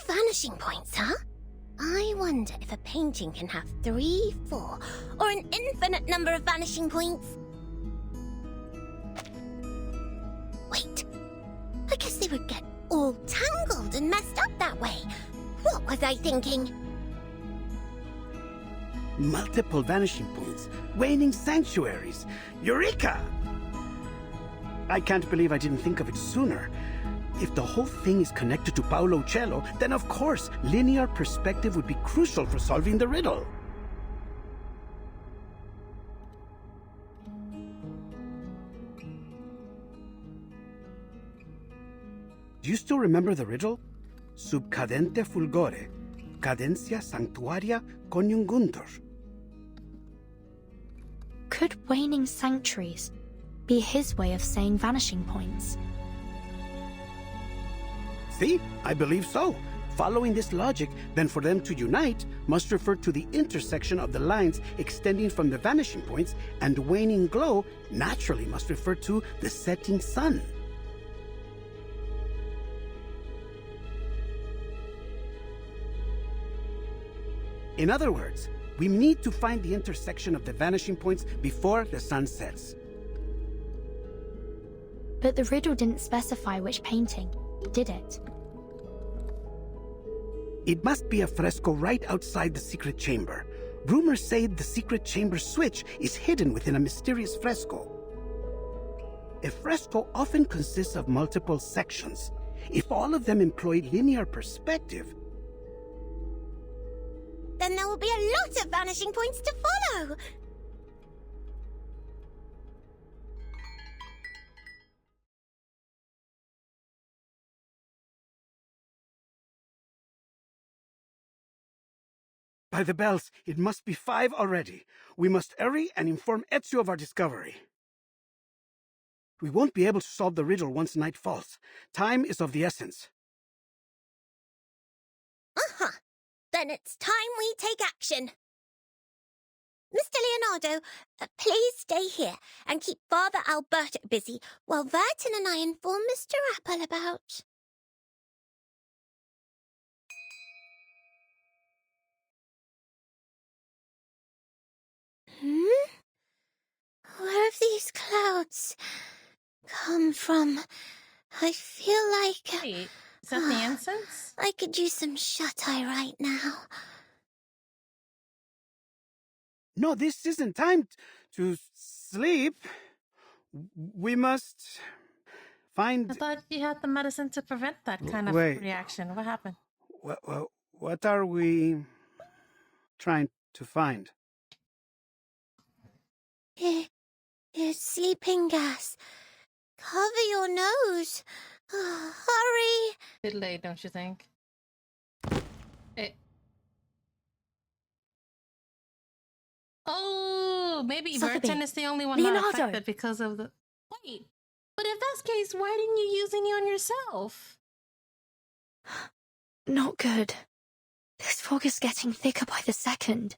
[SPEAKER 8] Vanishing points, huh? I wonder if a painting can have 3, 4, or an infinite number of vanishing points. Wait, I guess they would get all tangled and messed up that way. What was I thinking?
[SPEAKER 7] Multiple vanishing points, waning sanctuaries. Eureka! I can't believe I didn't think of it sooner. If the whole thing is connected to Paolo Cello, then of course, linear perspective would be crucial for solving the riddle. Do you still remember the riddle? Sub cadente fulgore, cadencia sanctuaria coniunguntur.
[SPEAKER 5] Could waning sanctuaries be his way of saying vanishing points?
[SPEAKER 7] See? I believe so. Following this logic, then for them to unite must refer to the intersection of the lines extending from the vanishing points, and waning glow naturally must refer to the setting sun. In other words, we need to find the intersection of the vanishing points before the sun sets.
[SPEAKER 5] But the riddle didn't specify which painting, did it?
[SPEAKER 7] It must be a fresco right outside the secret chamber. Rumors say the secret chamber switch is hidden within a mysterious fresco. A fresco often consists of multiple sections. If all of them employ linear perspective,
[SPEAKER 8] Then there will be a lot of vanishing points to follow.
[SPEAKER 7] by the bells, it must be 5 already. We must hurry and inform Ezio of our discovery. We won't be able to solve the riddle once night falls. Time is of the essence.
[SPEAKER 8] Uh-huh. Then it's time we take action. Mr. Leonardo, please stay here and keep Father Alberto busy while Vertin and I inform Mr. Apple about... Where have these clouds come from? I feel like...
[SPEAKER 3] Wait, is that the incense?
[SPEAKER 8] I could use some shut-eye right now.
[SPEAKER 7] No, this isn't time to sleep. We must find...
[SPEAKER 3] I thought you had the medicine to prevent that kind of
[SPEAKER 7] Wait.
[SPEAKER 3] reaction. What happened?
[SPEAKER 7] What are we trying to find?
[SPEAKER 8] It's sleeping gas. Cover your nose. Hurry.
[SPEAKER 3] Bit late, don't you think? Oh, maybe
[SPEAKER 5] Sotheby,
[SPEAKER 3] Vertin is the only one
[SPEAKER 5] Leonardo.
[SPEAKER 3] not affected because of the... Wait, but if that's the case, why didn't you use any on yourself?
[SPEAKER 5] Not good. This fog is getting thicker by the second.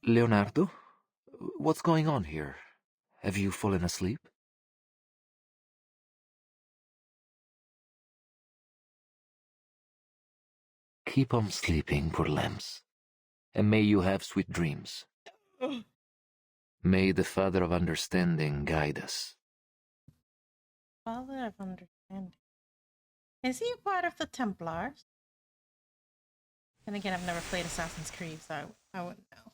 [SPEAKER 9] Leonardo? What's going on here? Have you fallen asleep? Keep on sleeping, poor lambs, and may you have sweet dreams. May the Father of Understanding guide us.
[SPEAKER 3] Father of Understanding. Is he a part of the Templars? And again, I've never played Assassin's Creed, so I wouldn't know.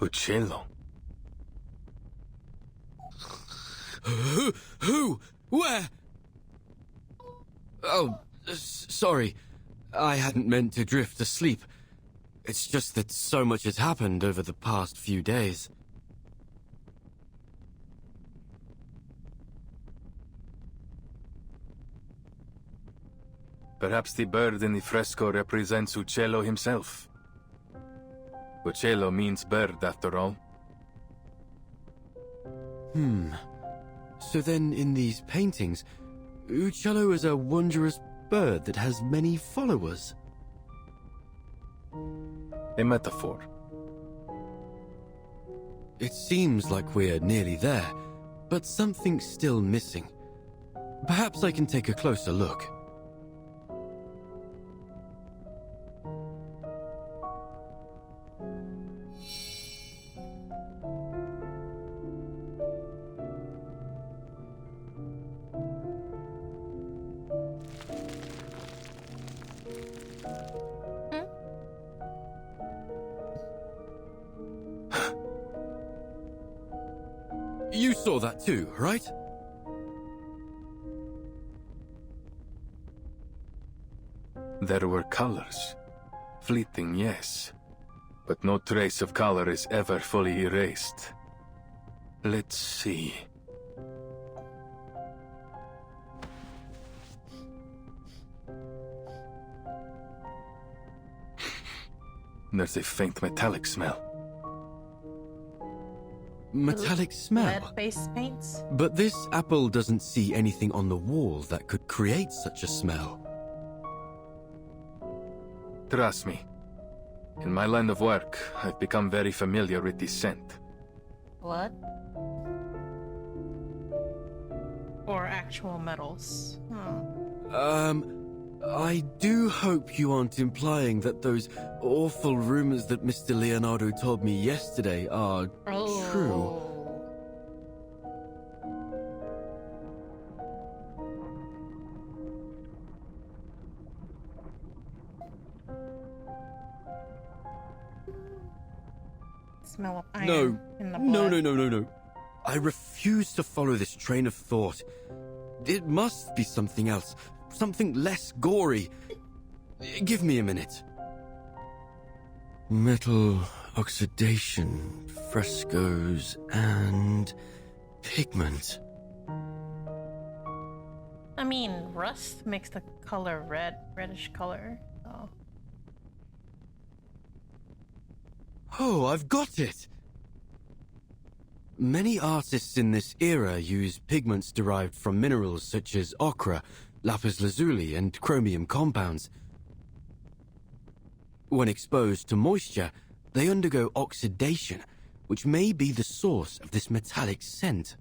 [SPEAKER 2] Uccello.
[SPEAKER 1] Who? Where? Oh, sorry. I hadn't meant to drift asleep. It's just that so much has happened over the past few days.
[SPEAKER 2] Perhaps the bird in the fresco represents Uccello himself. Uccello means bird, after all.
[SPEAKER 1] So then in these paintings, Uccello is a wondrous bird that has many followers.
[SPEAKER 2] A metaphor.
[SPEAKER 1] It seems like we're nearly there, but something's still missing. Perhaps I can take a closer look. You saw that too, right?
[SPEAKER 2] There were colors. Fleeting, yes. But no trace of color is ever fully erased. Let's see. There's a faint metallic smell.
[SPEAKER 1] Metallic smell?
[SPEAKER 3] Lead-based paints?
[SPEAKER 1] But this apple doesn't see anything on the wall that could create such a smell.
[SPEAKER 2] Trust me. In my line of work, I've become very familiar with this scent.
[SPEAKER 3] Blood? Or actual metals?
[SPEAKER 1] I do hope you aren't implying that those awful rumors that Mr. Leonardo told me yesterday are true.
[SPEAKER 3] Smell of iron in the blood.
[SPEAKER 1] No. I refuse to follow this train of thought. It must be something else. Something less gory. Give me a minute. Metal oxidation, frescoes, and pigment.
[SPEAKER 3] I mean, rust makes the color reddish color. So.
[SPEAKER 1] Oh, I've got it! Many artists in this era use pigments derived from minerals such as ochre, lapis lazuli, and chromium compounds. When exposed to moisture, they undergo oxidation, which may be the source of this metallic scent.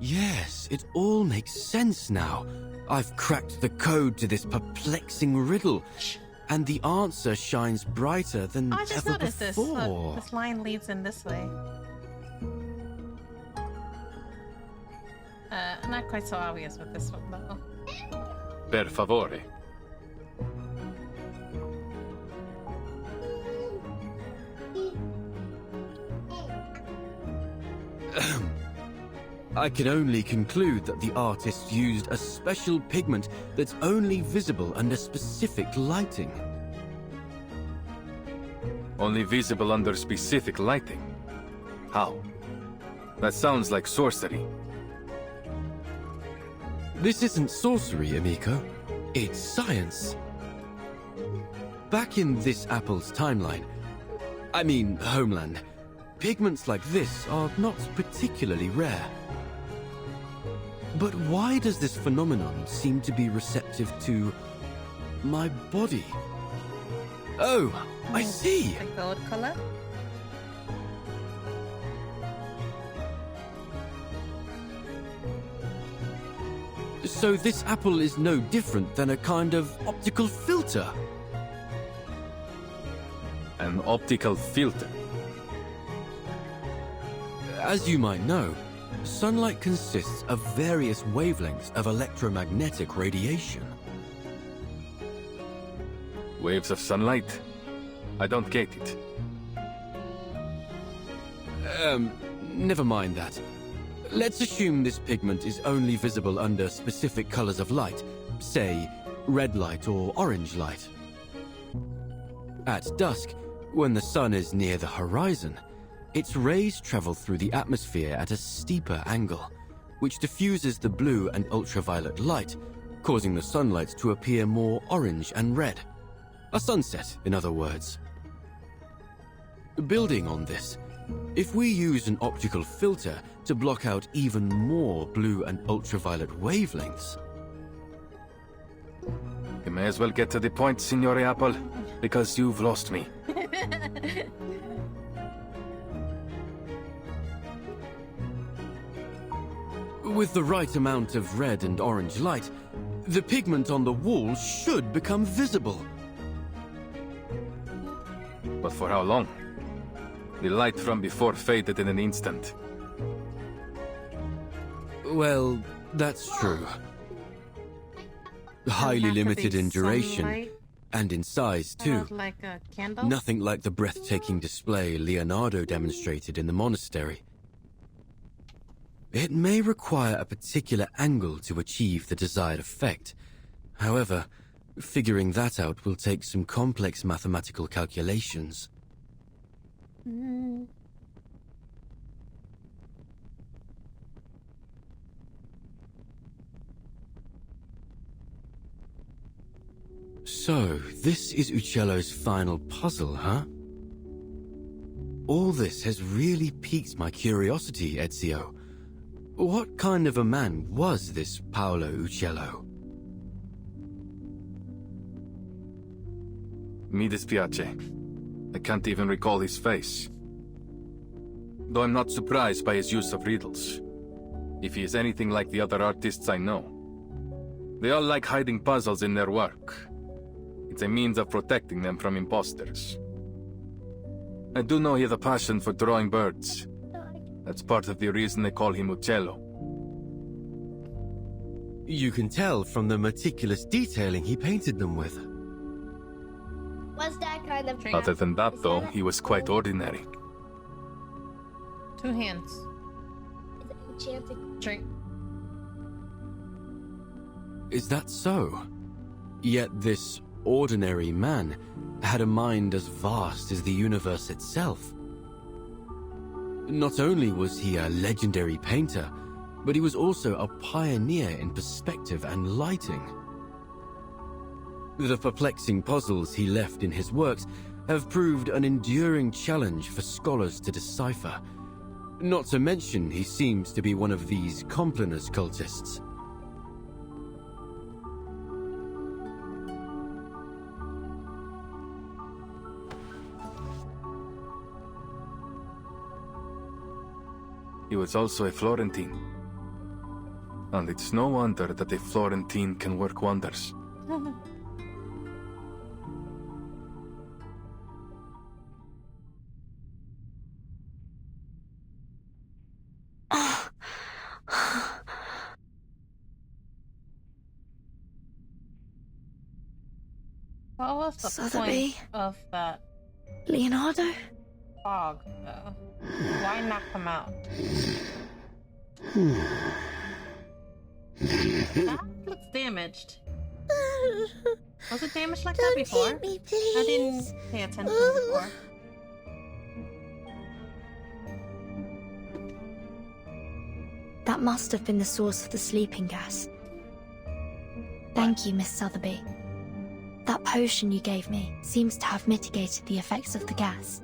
[SPEAKER 1] Yes, it all makes sense now. I've cracked the code to this perplexing riddle, and the answer shines brighter than
[SPEAKER 3] I just
[SPEAKER 1] ever
[SPEAKER 3] noticed
[SPEAKER 1] before.
[SPEAKER 3] this line leads in this way. Not quite so obvious with this one, though.
[SPEAKER 2] Per favore.
[SPEAKER 1] I can only conclude that the artist used a special pigment that's only visible under specific lighting.
[SPEAKER 2] Only visible under specific lighting? How? That sounds like sorcery.
[SPEAKER 1] This isn't sorcery, amico. It's science. Back in this apple's timeline, I mean homeland, pigments like this are not particularly rare. But why does this phenomenon seem to be receptive to my body? Oh, I see!
[SPEAKER 3] The gold color?
[SPEAKER 1] So this apple is no different than a kind of optical filter.
[SPEAKER 2] An optical filter?
[SPEAKER 1] As you might know, sunlight consists of various wavelengths of electromagnetic radiation.
[SPEAKER 2] Waves of sunlight? I don't get it.
[SPEAKER 1] Never mind that. Let's assume this pigment is only visible under specific colors of light, say, red light or orange light. At dusk, when the sun is near the horizon, its rays travel through the atmosphere at a steeper angle, which diffuses the blue and ultraviolet light, causing the sunlight to appear more orange and red. A sunset, in other words. Building on this, if we use an optical filter to block out even more blue and ultraviolet wavelengths...
[SPEAKER 2] You may as well get to the point, Signore Apple, because you've lost me.
[SPEAKER 1] With the right amount of red and orange light, the pigment on the wall should become visible.
[SPEAKER 2] But for how long? The light from before faded in an instant.
[SPEAKER 1] Well, that's true. Highly limited in duration, And in size, too.
[SPEAKER 3] Like a candle?
[SPEAKER 1] Nothing like the breathtaking display Leonardo demonstrated in the monastery. It may require a particular angle to achieve the desired effect. However, figuring that out will take some complex mathematical calculations. So, this is Uccello's final puzzle, huh? All this has really piqued my curiosity, Ezio. What kind of a man was this Paolo Uccello?
[SPEAKER 2] Mi dispiace. I can't even recall his face. Though I'm not surprised by his use of riddles. If he is anything like the other artists I know. They all like hiding puzzles in their work. It's a means of protecting them from imposters. I do know he has a passion for drawing birds. That's part of the reason they call him Uccello.
[SPEAKER 1] You can tell from the meticulous detailing he painted them with.
[SPEAKER 11] What's that kind of
[SPEAKER 2] Other than that, though, he was quite ordinary.
[SPEAKER 3] 2 hands. Drink.
[SPEAKER 1] Is that so? Yet this ordinary man had a mind as vast as the universe itself. Not only was he a legendary painter, but he was also a pioneer in perspective and lighting. The perplexing puzzles he left in his works have proved an enduring challenge for scholars to decipher. Not to mention, he seems to be one of these Compliners cultists.
[SPEAKER 2] He was also a Florentine. And it's no wonder that a Florentine can work wonders.
[SPEAKER 3] What was the
[SPEAKER 5] Sotheby?
[SPEAKER 3] point of that
[SPEAKER 5] Leonardo?
[SPEAKER 3] fog, though? Why knock him out? That looks damaged. Was it damaged like that before?
[SPEAKER 8] Hit me, please.
[SPEAKER 3] I didn't pay attention before.
[SPEAKER 5] That must have been the source of the sleeping gas. Thank you, Miss Sotheby. That potion you gave me seems to have mitigated the effects of the gas.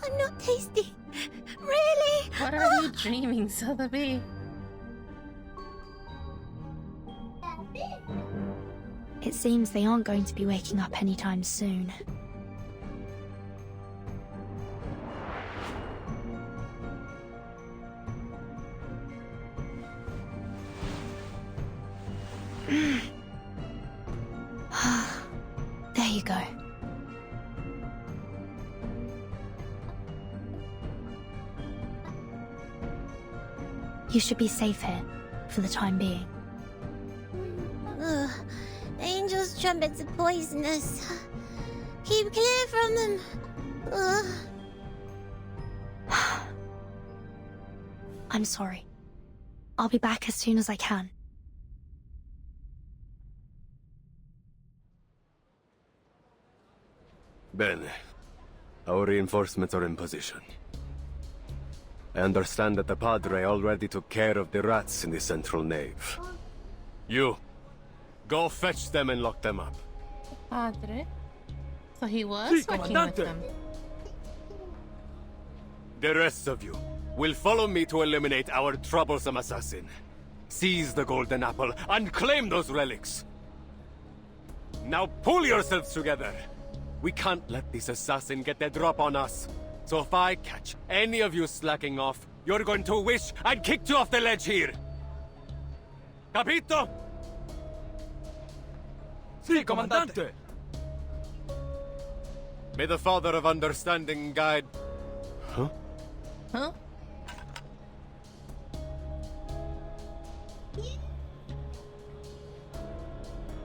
[SPEAKER 8] I'm not tasty. Really?
[SPEAKER 3] What are you dreaming, Sotheby?
[SPEAKER 5] It seems they aren't going to be waking up anytime soon. There you go. You should be safe here, for the time being.
[SPEAKER 8] Ugh. Angel's trumpets are poisonous. Keep clear from them. Ugh.
[SPEAKER 5] I'm sorry. I'll be back as soon as I can.
[SPEAKER 4] Bene. Our reinforcements are in position. I understand that the Padre already took care of the rats in the central nave. You, go fetch them and lock them up.
[SPEAKER 3] Padre? So he was working with them.
[SPEAKER 4] The rest of you will follow me to eliminate our troublesome assassin. Seize the golden apple and claim those relics. Now pull yourselves together. We can't let this assassin get the drop on us. So if I catch any of you slacking off, you're going to wish I'd kicked you off the ledge here. Capito?
[SPEAKER 6] Sì, comandante!
[SPEAKER 4] May the Father of Understanding guide... Huh?
[SPEAKER 3] Huh?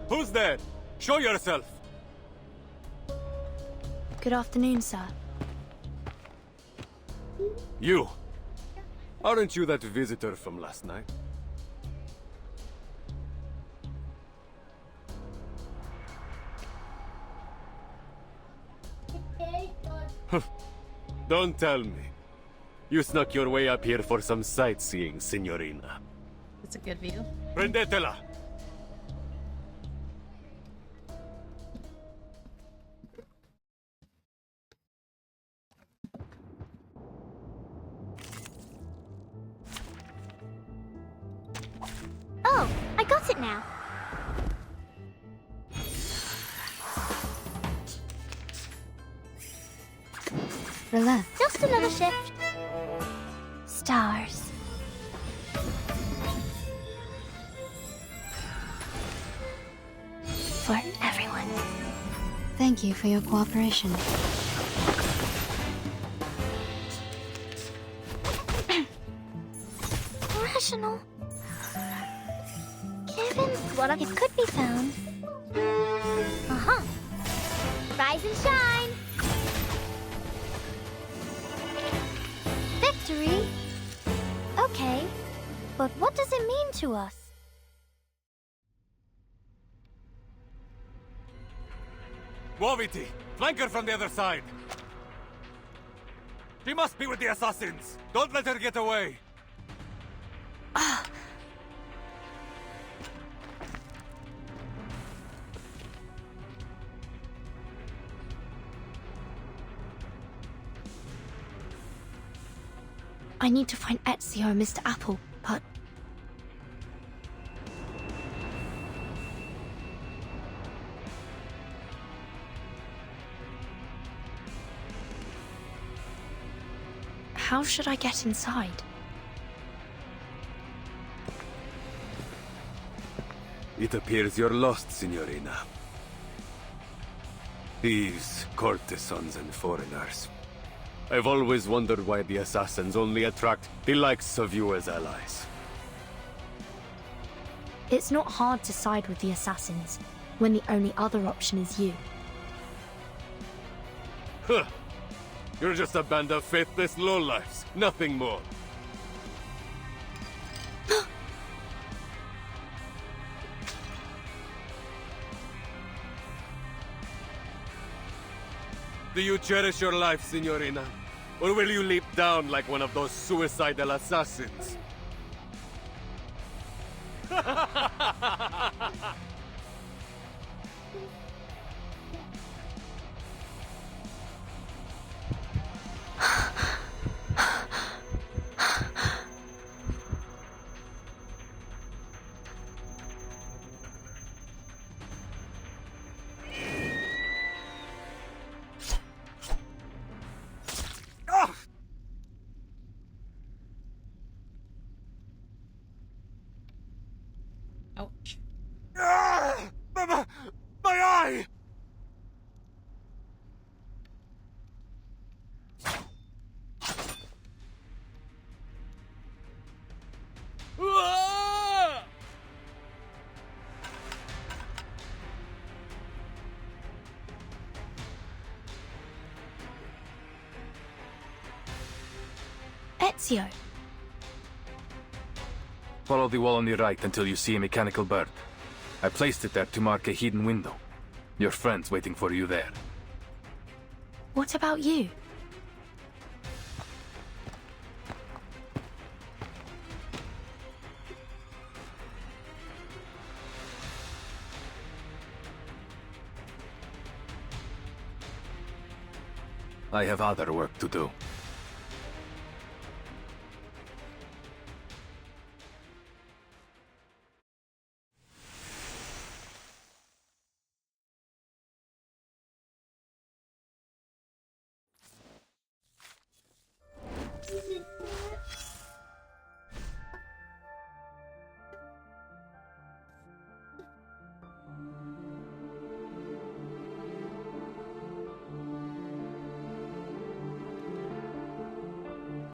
[SPEAKER 4] Who's there? Show yourself!
[SPEAKER 5] Good afternoon, sir.
[SPEAKER 4] You! Aren't you that visitor from last night? Don't tell me. You snuck your way up here for some sightseeing, signorina.
[SPEAKER 3] It's a good view.
[SPEAKER 4] Prendetela!
[SPEAKER 8] Oh, I got it now.
[SPEAKER 5] Relax.
[SPEAKER 8] Just another shift. Stars. For everyone.
[SPEAKER 5] Thank you for your cooperation.
[SPEAKER 8] Rational. Given what it could be found. Uh-huh. Rise and shine. Victory? Okay, but what does it mean to us?
[SPEAKER 4] Waviti! Flank her from the other side! She must be with the assassins! Don't let her get away!
[SPEAKER 5] I need to find Ezio and Mr. Apple, but... How should I get inside?
[SPEAKER 4] It appears you're lost, signorina. Thieves, courtesans, and foreigners. I've always wondered why the assassins only attract the likes of you as allies.
[SPEAKER 5] It's not hard to side with the assassins, when the only other option is you.
[SPEAKER 4] Huh! You're just a band of faithless lowlifes, nothing more. Do you cherish your life, signorina? Or will you leap down like one of those suicidal assassins?
[SPEAKER 3] Ouch.
[SPEAKER 4] My eye!
[SPEAKER 5] Ezio!
[SPEAKER 2] Follow the wall on your right until you see a mechanical bird. I placed it there to mark a hidden window. Your friend's waiting for you there.
[SPEAKER 5] What about you?
[SPEAKER 2] I have other work to do.